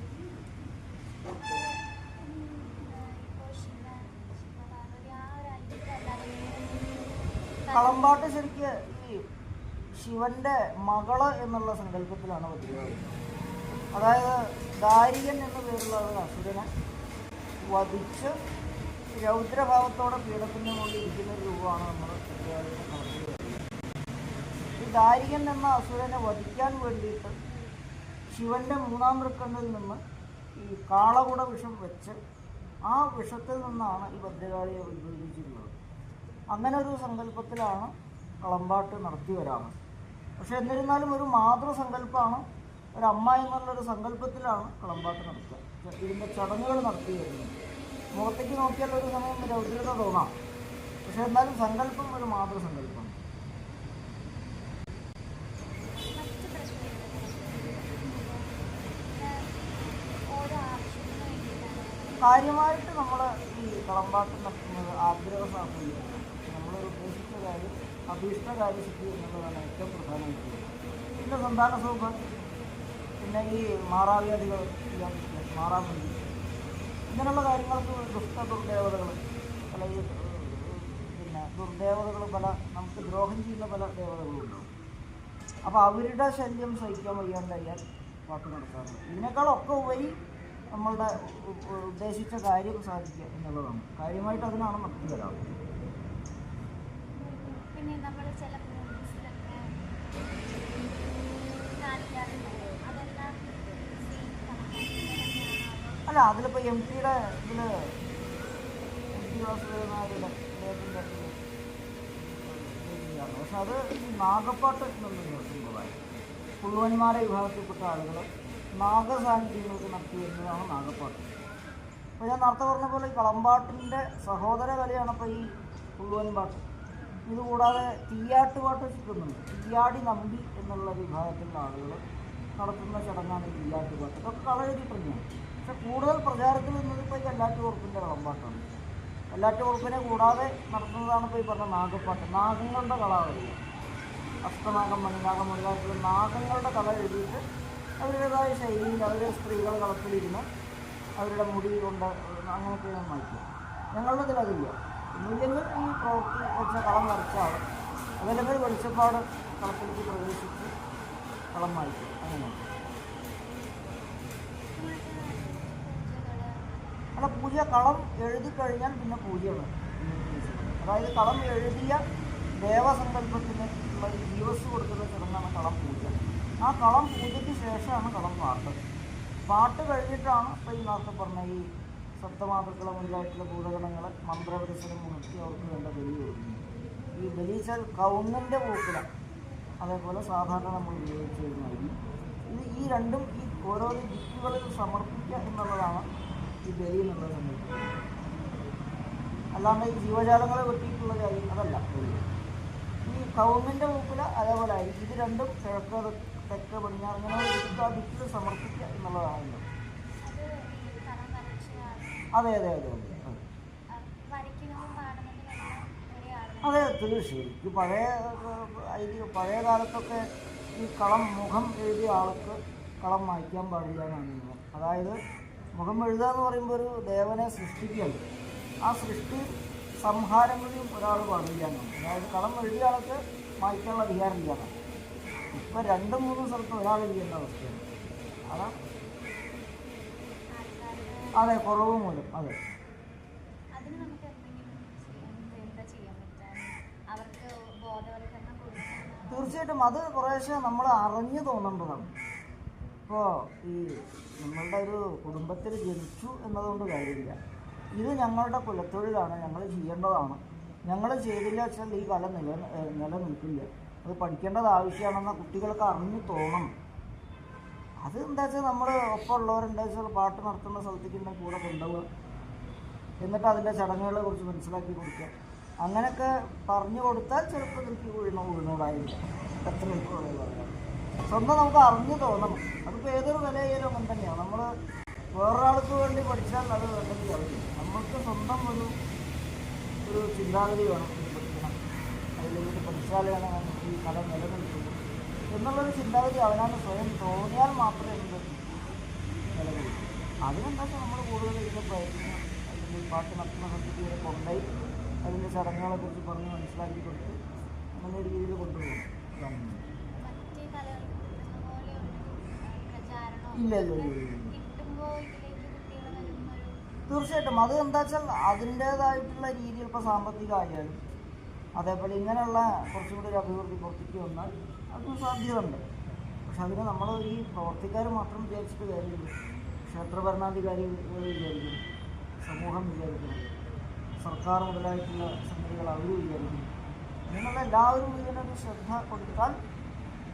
കളമ്പാട്ട് ശരിക്ക് ഈ ശിവൻ്റെ മകള് എന്നുള്ള സങ്കല്പത്തിലാണ് ഭദ്രകാളി. അതായത് ദാരികൻ എന്ന പേരുള്ള ഒരു അസുരനെ വധിച്ച് രൗദ്രഭാവത്തോടെ പീഠത്തിൻ്റെ മുകളിൽ ഇരിക്കുന്ന ഒരു രൂപമാണ് നമ്മൾ ഭദ്രകാളിയുടെ കളത്തിൽ വരുന്നത്. ഈ ദാരികൻ എന്ന അസുരനെ വധിക്കാൻ വേണ്ടിയിട്ട് ശിവൻ്റെ മൂന്നാം തൃക്കണ്ണിൽ നിന്ന് ഈ കാളകുട വിഷം വെച്ച് ആ വിഷത്തിൽ നിന്നാണ് ഈ ഭദ്രകാളിയെ ഉത്ഭവിച്ചിട്ടുള്ളത്. അങ്ങനെ ഒരു സങ്കല്പത്തിലാണ് കളമ്പാട്ട് നടത്തി വരാറ്. പക്ഷെ എന്നിരുന്നാലും ഒരു മാതൃസങ്കല്പമാണ്, ഒരു അമ്മ എന്നുള്ളൊരു സങ്കല്പത്തിലാണ് കളമ്പാട്ട് നടത്തുക. ഇതിൻ്റെ ചടങ്ങുകൾ നടത്തി വരുന്നത്. മുഖത്തേക്ക് നോക്കിയാൽ ഒരു സമയം രൗദ്രത തോന്നാം, പക്ഷെ എന്നാലും സങ്കല്പം ഒരു മാതൃസങ്കല്പമാണ്. കാര്യമായിട്ട് നമ്മൾ ഈ കളമ്പാട്ട് നടത്തുന്നത് ആഗ്രഹ സാഫല്യം, നമ്മളൊരു ഉദ്ദേശിച്ച കാര്യം അഭീഷ്ടകാര്യസിദ്ധി എന്നുള്ളതാണ് ഏറ്റവും പ്രധാനമായിട്ടുള്ളത്. പിന്നെ സന്താന സൗഭാഗ്യം, പിന്നെ ഈ മാറാവ്യാധികൾ ഇല്ലാതിരിക്കുക, മാറാമതി, ഇങ്ങനെയുള്ള കാര്യങ്ങൾക്ക് ദുർദേവതകൾ പല പിന്നെ ദുർദേവതകൾ പല നമുക്ക് ദ്രോഹം ചെയ്യുന്ന പല ദേവതകളുണ്ടാവും. അപ്പോൾ അവരുടെ ശല്യം സഹിക്കാൻ വയ്യാണ്ടായാൽ പാട്ട് നടത്താറുണ്ട്. ഇതിനേക്കാളൊക്കെ ഉപരി നമ്മളുടെ ഉദ്ദേശിച്ച കാര്യം സാധിക്കുക എന്നുള്ളതാണ്. കാര്യമായിട്ട് അതിനാണ് നടത്തി വരാറ്. അല്ല, അതിലിപ്പോൾ എം ടിയുടെ ഇതിൽ MP വാസുദേവനാരുടെ അദ്ദേഹത്തിൻ്റെ പക്ഷെ അത് ഈ നാഗപ്പാട്ട് എന്നുള്ള സമ്പ്രദായം പുള്ളുവന്മാരെ വിഭാഗത്തിൽപ്പെട്ട ആളുകൾ നാഗസാന്നിധ്യങ്ങൾക്ക് നടത്തി വരുന്നതാണ് നാഗപ്പാട്ട്. അപ്പോൾ ഞാൻ നേരത്തെ പറഞ്ഞ പോലെ ഈ കളമ്പാട്ടിൻ്റെ സഹോദര കലയാണ് ഇപ്പോൾ ഈ പുള്ളുവൻ പാട്ട്. ഇതുകൂടാതെ തീയാട്ടുപാട്ട് വെച്ചിട്ടൊന്നുണ്ട്. തീയാടി നമ്പി എന്നുള്ള വിഭാഗത്തിലുള്ള ആളുകൾ നടത്തുന്ന ചടങ്ങാണ് ഈ തീയാട്ടുപാട്ട്. ഇതൊക്കെ കളയെഴുതി തന്നെയാണ്. പക്ഷെ കൂടുതൽ പ്രചാരത്തിൽ നിന്നത് ഇപ്പോൾ ഈ കല്ലാറ്റുകുറുപ്പിൻ്റെ കളമ്പാട്ടാണ്. കല്ലാറ്റുകുറുപ്പിനെ കൂടാതെ നടത്തുന്നതാണ് ഇപ്പോൾ ഈ പറഞ്ഞ നാഗപ്പാട്ട്. നാഗങ്ങളുടെ കളാവില്ല, അഷ്ടനാഗം, മണിനാഗം മുതലായിട്ടുള്ള നാഗങ്ങളുടെ കള എഴുതിയിട്ട് അവരുടേതായ ശൈലിയിൽ അവരുടെ സ്ത്രീകൾ കളത്തിലിരുന്ന് അവരുടെ മുടി കൊണ്ട് അങ്ങനെയൊക്കെ മാറ്റുക. ഞങ്ങളുടെ ഇതിലതില്ല. ഒന്നുമില്ലെങ്കിൽ ഈ പ്രവൃത്തി വെച്ച കളം വരച്ചാൽ അതല്ലെങ്കിൽ വെളിച്ചപ്പാട് കളത്തിലേക്ക് പ്രവേശിച്ച് കളം മാറ്റുക. അങ്ങനെയാണ്. അല്ല, പൂജ കളം എഴുതി കഴിഞ്ഞാൽ പിന്നെ പൂജയാണ്. അതായത് കളം എഴുതിയ ദേവസങ്കല്പത്തിന് ഉള്ള ദിവസ് കൊടുക്കുന്ന ചടങ്ങാണ് കളം പൂജ. ആ കളം പൂജയ്ക്ക് ശേഷമാണ് കളം പാട്ട്. പാട്ട് കഴിഞ്ഞിട്ടാണ് ഇപ്പോൾ ഈ നേരത്തെ പറഞ്ഞ ഈ സപ്തമാതൃക്കളെ മുതലായിട്ടുള്ള ഭൂതഗണങ്ങളെ മന്ത്രവികസനം മുണർത്തി അവർക്ക് വേണ്ട ബലി കൊടുക്കുന്നു. ഈ ബലിച്ചാൽ കവുങ്ങിൻ്റെ പൂക്കില, അതേപോലെ സാധാരണ നമ്മൾ ഉപയോഗിച്ച് കഴിഞ്ഞാൽ ഈ രണ്ടും ഈ ഓരോ ദിക്കുകളിൽ സമർപ്പിക്കുക എന്നുള്ളതാണ് ഈ ബലി എന്നുള്ളത് സംബന്ധിക്കുന്നത്. അല്ലാണ്ട് ഈ ജീവജാലങ്ങളെ വെട്ടിയിട്ടുള്ള കാര്യം അതല്ല ബലി. ഈ കവുങ്ങിൻ്റെ പൂക്കില അതേപോലെ ആയിരിക്കും. ഇത് രണ്ടും കിഴക്ക് തെക്ക് പടിഞ്ഞാറ് ഇങ്ങനെ ആ ദിക്കിൽ സമർപ്പിക്കുക എന്നുള്ളതാണ്. അതെ അതെ അതെ അതെ അതെ തീർച്ചയായും. പഴയ കാലത്തൊക്കെ ഈ കളം മുഖം എഴുതിയ ആൾക്ക് കളം മായ്ക്കാൻ പാടില്ല എന്നാണ് നിയമം. അതായത് മുഖം എഴുതുക എന്ന് പറയുമ്പോൾ ഒരു ദേവനെ സൃഷ്ടിക്കുകയാണ്. ആ സൃഷ്ടി സംഹാരങ്ങളിലും ഒരാൾ പാടില്ല എന്നാണ്. അതായത് കളം എഴുതിയ ആൾക്ക് മായ്ക്കാനുള്ള അധികാരമില്ല എന്നാണ്. ഇപ്പം 2-3 സ്ഥലത്ത് ഒരാൾ എഴുതേണ്ട അവസ്ഥയാണ്. അതാണ് അതെ കുറവ് മൂലം. അതെ തീർച്ചയായിട്ടും അത് കുറേശ്ശെ നമ്മൾ അറിഞ്ഞു തോന്നേണ്ടതാണ്. ഇപ്പോൾ ഈ നമ്മളുടെ ഒരു കുടുംബത്തിൽ ജനിച്ചു എന്നതുകൊണ്ട് കാര്യമില്ല. ഇത് ഞങ്ങളുടെ കുലത്തൊഴിലാണ്, ഞങ്ങൾ ചെയ്യേണ്ടതാണ്. ഞങ്ങൾ ചെയ്തില്ല വെച്ചാൽ ഈ കല നിലനിൽക്കില്ല. അത് പഠിക്കേണ്ടത് ആവശ്യമാണെന്ന കുട്ടികൾക്ക് അറിഞ്ഞു തോന്നണം. അത് എന്താ വെച്ചാൽ നമ്മൾ ഒപ്പമുള്ളവരെന്താ വെച്ചാൽ പാട്ട് നടത്തുന്ന സ്ഥലത്തേക്ക് കൂടെ കൊണ്ടുപോവുക, എന്നിട്ട് അതിൻ്റെ ചടങ്ങുകളെ കുറിച്ച് മനസ്സിലാക്കി കൊടുക്കുക. അങ്ങനെയൊക്കെ പറഞ്ഞു കൊടുത്താൽ ചിലപ്പോൾ എനിക്ക് വീണോടായിരിക്കും. എത്ര എളുപ്പമുള്ളത് പറയാം. സ്വന്തം നമുക്ക് അറിഞ്ഞു തോന്നണം. അതിപ്പോൾ ഏതൊരു വിലയായാലും അങ്ങനെ തന്നെയാണ്. നമ്മൾ വേറൊരാൾക്ക് വേണ്ടി പഠിച്ചാൽ അത് വേണ്ടെങ്കിൽ അറിയില്ല. നമ്മൾക്ക് സ്വന്തം ഒരു ചിന്താഗതി വേണം. പഠിക്കണം, അതിലേക്ക് പഠിച്ചാലാണ് നമുക്ക് ഈ കല നിലനിൽക്കുന്നത് എന്നുള്ളൊരു ചിന്താഗതി അവനാണ് സ്വയം തോന്നിയാൽ മാത്രമേ എന്ത് നിലനിൽക്കൂ. അതിനെന്താ വെച്ചാൽ നമ്മൾ കൂടുതൽ ഇതിനെ പ്രയത്നിക്കണം. അല്ലെങ്കിൽ പാട്ട് നടത്തുന്ന സ്ഥലത്തേക്ക് ഇവരെ കൊണ്ടുപോയി അതിൻ്റെ ചടങ്ങുകളെ കുറിച്ച് പറഞ്ഞ് മനസ്സിലാക്കി കൊടുത്ത് അങ്ങനെ ഒരു രീതിയിൽ കൊണ്ടുപോകും. ഇല്ല ഇല്ല ഇല്ല തീർച്ചയായിട്ടും. അത് എന്താ വെച്ചാൽ അതിൻ്റേതായിട്ടുള്ള രീതിയിൽ ഇപ്പോൾ സാമ്പത്തികമായാലും അതേപോലെ ഇങ്ങനെയുള്ള കുറച്ചും കൂടി ഒരു അഭിവൃദ്ധി പുറത്തേക്ക് വന്നാൽ അതിന് സാധ്യതയുണ്ട്. പക്ഷെ അതിന് നമ്മൾ ഈ പ്രവർത്തിക്കാർ മാത്രം വിചാരിച്ചിട്ട് കാര്യമില്ല. ക്ഷേത്ര ഭരണാധികാരികൾ വിചാരിക്കണം, സമൂഹം വിചാരിക്കണം, സർക്കാർ മുതലായിട്ടുള്ള സംഗതികൾ അവർ വിചാരിക്കണം. അങ്ങനെയുള്ള എല്ലാവരും ഇതിനൊരു ശ്രദ്ധ കൊടുത്താൽ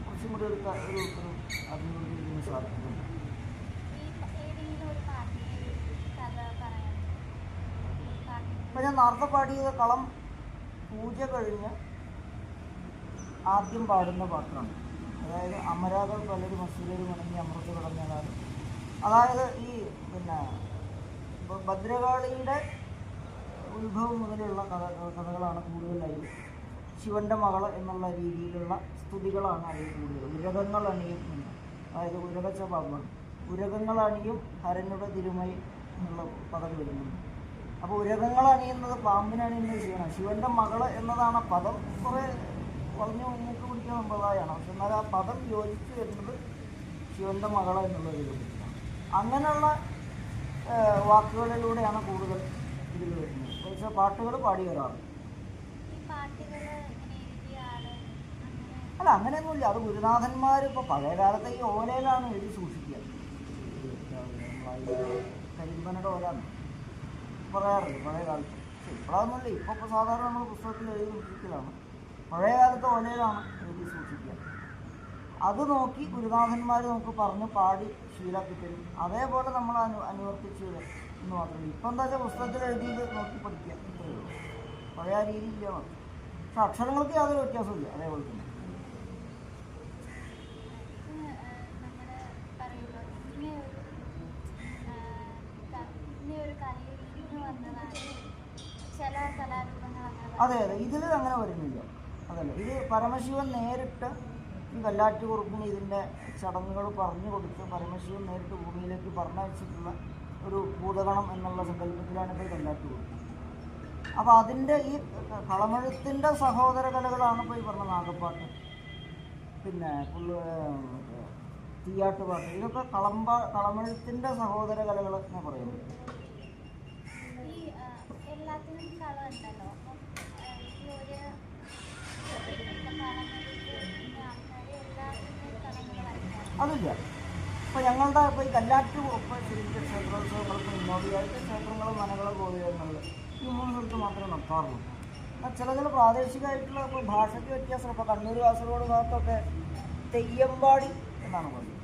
കുറച്ചും കൂടി ഒരു അഭിവൃദ്ധി ഇതിന് സാധിക്കുന്നുണ്ട്. ഇപ്പം ഞാൻ നേരത്തെ പാടിയത് കളം പൂജ കഴിഞ്ഞ് ആദ്യം പാടുന്ന പാട്ടാണ്. അതായത് അമരാകൾ പലരും അസുരരും അണങ്ങി അമൃത് കടന്ന കാലം. അതായത് ഈ ഭദ്രകാളിയുടെ ഉത്ഭവം മുതലുള്ള കഥകളാണ് കൂടുതലായി. ശിവൻ്റെ മകൾ എന്നുള്ള രീതിയിലുള്ള സ്തുതികളാണ് അതിൽ കൂടുതൽ. ഉരകങ്ങൾ അണിയും, അതായത് ഉരകച്ച പാമ്പാണ്. ഉരകങ്ങൾ അണിയും ഹരനുടെ തിരുമൈ എന്നുള്ള പദം വരുന്നുണ്ട്. അപ്പോൾ ഉരകങ്ങൾ അണിയുന്നത് പാമ്പിനണിയുന്നത് ശിവനാണ്. ശിവൻ്റെ മകൾ എന്നതാണ് പദം. കുറേ പറഞ്ഞ് മൂക്ക് പിടിക്കുന്ന സമ്പ്രദായമാണ്. പക്ഷെ എന്നാൽ ആ പദം യോജിച്ച് വരുന്നത് ശിവൻ്റെ മകൾ എന്നുള്ള രീതിയിലാണ്. അങ്ങനെയുള്ള വാക്കുകളിലൂടെയാണ് കൂടുതൽ ഇതിൽ വരുന്നത്. പക്ഷേ പാട്ടുകൾ പാടി ഒരാൾ അല്ല അങ്ങനെയൊന്നുമില്ല. അത് ഗുരുനാഥന്മാർ ഇപ്പോൾ പഴയ കാലത്തെ ഈ ഓലയിലാണ് എഴുതി സൂക്ഷിക്കുക. കരിമ്പനയുടെ ഓലാണ് പറയാറില്ല പഴയ കാലത്ത്. പക്ഷെ ഇപ്പോഴൊന്നുമില്ല. ഇപ്പോൾ സാധാരണ നമ്മൾ പുസ്തകത്തിൽ എഴുതി സൂക്ഷിക്കലാണ്. പഴയ കാലത്ത് ഓലയിലാണ് എഴുതി സൂക്ഷിക്കുക. അത് നോക്കി ഗുരുനാഥന്മാർ നമുക്ക് പറഞ്ഞ് പാടി ശീലമാക്കി തരും. അതേപോലെ നമ്മൾ അനുവർത്തിച്ച് എന്ന് മാത്രമേ. ഇപ്പം എന്താ വെച്ചാൽ പുസ്തകത്തിൽ എഴുതിയത് നോക്കി പഠിക്കുക, ഇത്രയേ ഉള്ളൂ. പഴയ രീതിയില്ല. പക്ഷെ അക്ഷരങ്ങൾക്ക് യാതൊരു വ്യത്യാസമില്ല. അതേപോലെ തന്നെ അതെ അതെ ഇതിൽ അങ്ങനെ വരുന്നില്ല. അതല്ല, ഇത് പരമശിവൻ നേരിട്ട് ഈ കല്ലാറ്റുകുറുപ്പിന് ഇതിൻ്റെ ചടങ്ങുകൾ പറഞ്ഞു കൊടുത്ത് പരമശിവൻ നേരിട്ട് ഭൂമിയിലേക്ക് പറഞ്ഞയച്ചിട്ടുള്ള ഒരു ഭൂതഗണം എന്നുള്ള സങ്കല്പത്തിലാണ് ഇപ്പോൾ കല്ലാറ്റുകുറുപ്പ്. അപ്പോൾ അതിൻ്റെ ഈ കളമെഴുത്തിൻ്റെ സഹോദര കലകളാണ് ഇപ്പോൾ ഈ പറഞ്ഞ നാഗപ്പാട്ട്, പിന്നെ തീയാട്ടുപാട്ട്. ഇതൊക്കെ കളമെഴുത്തിൻ്റെ സഹോദര കലകൾ എന്ന് പറയുന്നത്. എല്ലാത്തിനും കളമുണ്ടല്ലോ. അപ്പം ഈ ഒരു കാലം വേണ്ടിയിട്ട് ആൾക്കാർ എല്ലാത്തിൻ്റെയും കളങ്ങൾ വരയ്ക്കാറുണ്ട്. അതില്ല. ഇപ്പോൾ ഞങ്ങളുടെ ഇപ്പോൾ ഈ കല്ലാറ്റ് ശരിക്കും ക്ഷേത്രോത്സവങ്ങൾക്ക് മുന്നോടിയായിട്ട് ക്ഷേത്രങ്ങളും മനകളും ഗോപുരങ്ങളിൽ ഈ 3 സ്ഥലത്ത് മാത്രമേ നടത്താറുള്ളൂ. ചില പ്രാദേശികമായിട്ടുള്ള ഇപ്പോൾ ഭാഷയ്ക്ക് വ്യത്യാസം. ഇപ്പോൾ കണ്ണൂർ കാസർഗോഡ് ഭാഗത്തൊക്കെ തെയ്യമ്പാടി എന്നാണ് പറയുന്നത്.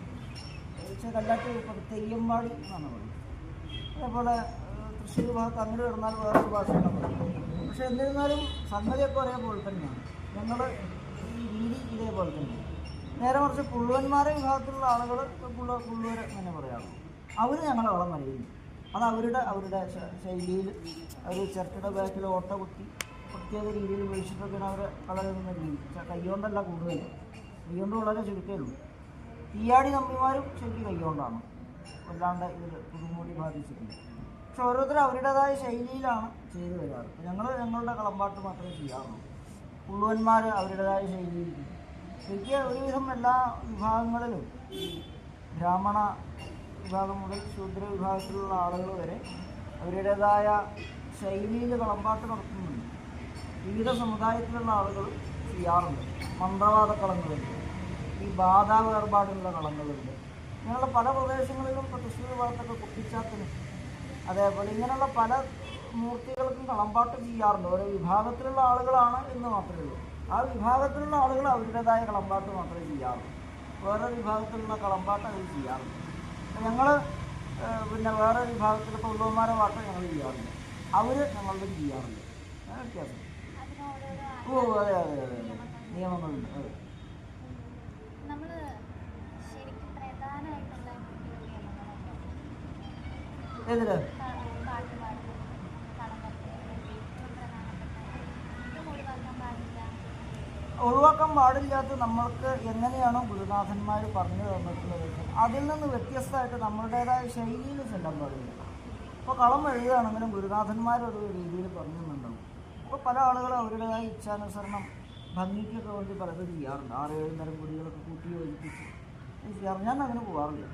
കല്ലാറ്റ് ഇപ്പോൾ തെയ്യമ്പാടി എന്നാണ് പറയുന്നത്. അതേപോലെ തൃശ്ശൂർ ഭാഗത്ത് അങ്ങോട്ട് കിടന്നാൽ വേറൊരു ഭാഷയാണ് പറയുന്നത്. പക്ഷെ എന്നിരുന്നാലും സംഗതിയൊക്കെ ഒരേപോലെ തന്നെയാണ്. ഞങ്ങൾ ഈ രീതി ഇതേപോലെ തന്നെയാണ്. നേരെ മറിച്ച് പുള്ളുവന്മാരെ വിഭാഗത്തിലുള്ള ആളുകൾ പുള്ളൂർ അങ്ങനെ പറയാറുള്ളൂ. അവർ ഞങ്ങളെ വളം നൽകുന്നു. അത് അവരുടെ ശൈലിയിൽ അവർ ചിരട്ടയുടെ ബാക്കിൽ ഓട്ട കുത്തി പ്രത്യേക രീതിയിൽ വീഴ്ചിട്ടൊക്കെയാണ് അവർ കളരുന്ന രീതി. കൈകൊണ്ടല്ല കൂടുതൽ, കൈകൊണ്ട് വളരെ ചുരുക്കമേ. തീയാടി നമ്പിമാരും ശരിക്കും കൈകൊണ്ടാണ്, വല്ലാണ്ട് ഇതിൽ പുതുമൂടി ബാധിച്ചിട്ടുണ്ട്. പക്ഷെ ഓരോരുത്തരും അവരുടേതായ ശൈലിയിലാണ് ചെയ്തു വരാറ്. ഞങ്ങളുടെ കളമ്പാട്ട് മാത്രമേ ചെയ്യാറുള്ളൂ. പുള്ളുവന്മാർ അവരുടേതായ ശൈലിയിൽ. ശരിക്കും ഒരുവിധം എല്ലാ വിഭാഗങ്ങളിലും ഈ ബ്രാഹ്മണ വിഭാഗം മുതൽ ശൂദ്ര വിഭാഗത്തിലുള്ള ആളുകൾ വരെ അവരുടേതായ ശൈലിയിൽ കളമ്പാട്ട് നടത്തുന്നുണ്ട്. വിവിധ സമുദായത്തിലുള്ള ആളുകൾ ചെയ്യാറുണ്ട്. മന്ത്രവാദ കളങ്ങളുണ്ട്, ഈ ബാധ വേർപാടുള്ള കളങ്ങളുണ്ട്. ഇങ്ങനെയുള്ള പല പ്രദേശങ്ങളിലും ഇപ്പോൾ തൃശ്ശൂർ ഭാഗത്തൊക്കെ കുട്ടിച്ചാത്തിന് അതേപോലെ ഇങ്ങനെയുള്ള പല മൂർത്തികൾക്കും കളമ്പാട്ട് ചെയ്യാറുണ്ട്. ഓരോ വിഭാഗത്തിലുള്ള ആളുകളാണ് എന്ന് മാത്രമേ ഉള്ളൂ. ആ വിഭാഗത്തിലുള്ള ആളുകൾ അവരുടേതായ കളമ്പാട്ട് മാത്രമേ ചെയ്യാറുള്ളൂ. വേറെ വിഭാഗത്തിലുള്ള കളമ്പാട്ട് അവർ ചെയ്യാറുണ്ട്. ഞങ്ങൾ പിന്നെ വേറെ വിഭാഗത്തിലെ തൊഴിലുമാരെ പാട്ട് ഞങ്ങൾ ചെയ്യാറുണ്ട്, അവർ ഞങ്ങളുടെ ചെയ്യാറുണ്ട്. അങ്ങനെ വ്യത്യാസം. ഓ അതെ അതെ അതെ അതെ, നിയമങ്ങളുണ്ട്. അതെ. ഏതില് ഒഴിവാക്കാൻ പാടില്ലാത്ത നമ്മൾക്ക് എങ്ങനെയാണോ ഗുരുനാഥന്മാർ പറഞ്ഞു തന്നിട്ടുള്ളത് അതിൽ നിന്ന് വ്യത്യസ്തമായിട്ട് നമ്മളുടേതായ ശൈലിയിൽ ചെല്ലാൻ പാടില്ല. ഇപ്പോൾ കളം എഴുതുകയാണെങ്കിലും ഗുരുനാഥന്മാരൊരു രീതിയിൽ പറഞ്ഞു തന്നിട്ടുണ്ടാവും. ഇപ്പോൾ പല ആളുകളും അവരുടേതായ ഇച്ഛാനുസരണം ഭംഗിക്കൊക്കെ വേണ്ടി പലതും ചെയ്യാറുണ്ട്. 6-7 തരം കുടികളൊക്കെ കൂട്ടി യോജിപ്പിച്ച് ചെയ്യാറുണ്ട്. ഞാൻ അങ്ങനെ പോകാറില്ല.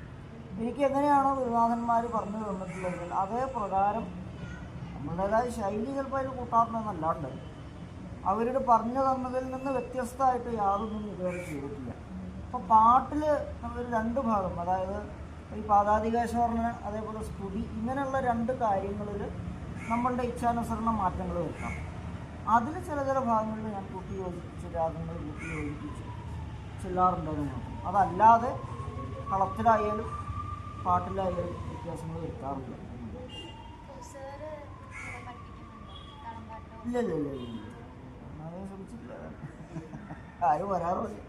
എനിക്ക് എങ്ങനെയാണോ ഗുരുനാഥന്മാർ പറഞ്ഞു തന്നിട്ടുള്ളത് അതേ പ്രകാരം നമ്മളുടേതായ ശൈലി ചിലപ്പോൾ അതിൽ കൂട്ടാറുണ്ടെന്നല്ലാണ്ട് അവരോട് പറഞ്ഞു തന്നതിൽ നിന്ന് വ്യത്യസ്തമായിട്ട് യാതൊന്നും ഇതുവരെ ചെയ്തിട്ടില്ല. അപ്പോൾ പാട്ടിൽ നമ്മളൊരു 2 ഭാഗം, അതായത് ഈ പാദാതികേശവർണ്ണന അതേപോലെ സ്തുതി, ഇങ്ങനെയുള്ള 2 കാര്യങ്ങളിൽ നമ്മളുടെ ഇച്ഛാനുസരണം മാറ്റങ്ങൾ വരുത്താം. അതിൽ ചില ഭാഗങ്ങളിൽ ഞാൻ കൂട്ടി യോജിപ്പിച്ച് രാഗങ്ങൾ കൂട്ടി യോജിപ്പിച്ച് ചെല്ലാറുണ്ടെന്ന് മാത്രം. അതല്ലാതെ കളത്തിലായാലും പാട്ടിലായാലും വ്യത്യാസങ്ങൾ വരുത്താറില്ല. ഇല്ല ഇല്ല ഇല്ല ഇല്ല, ശ്രമിച്ചിട്ടില്ല. ആരും വരാറില്ല.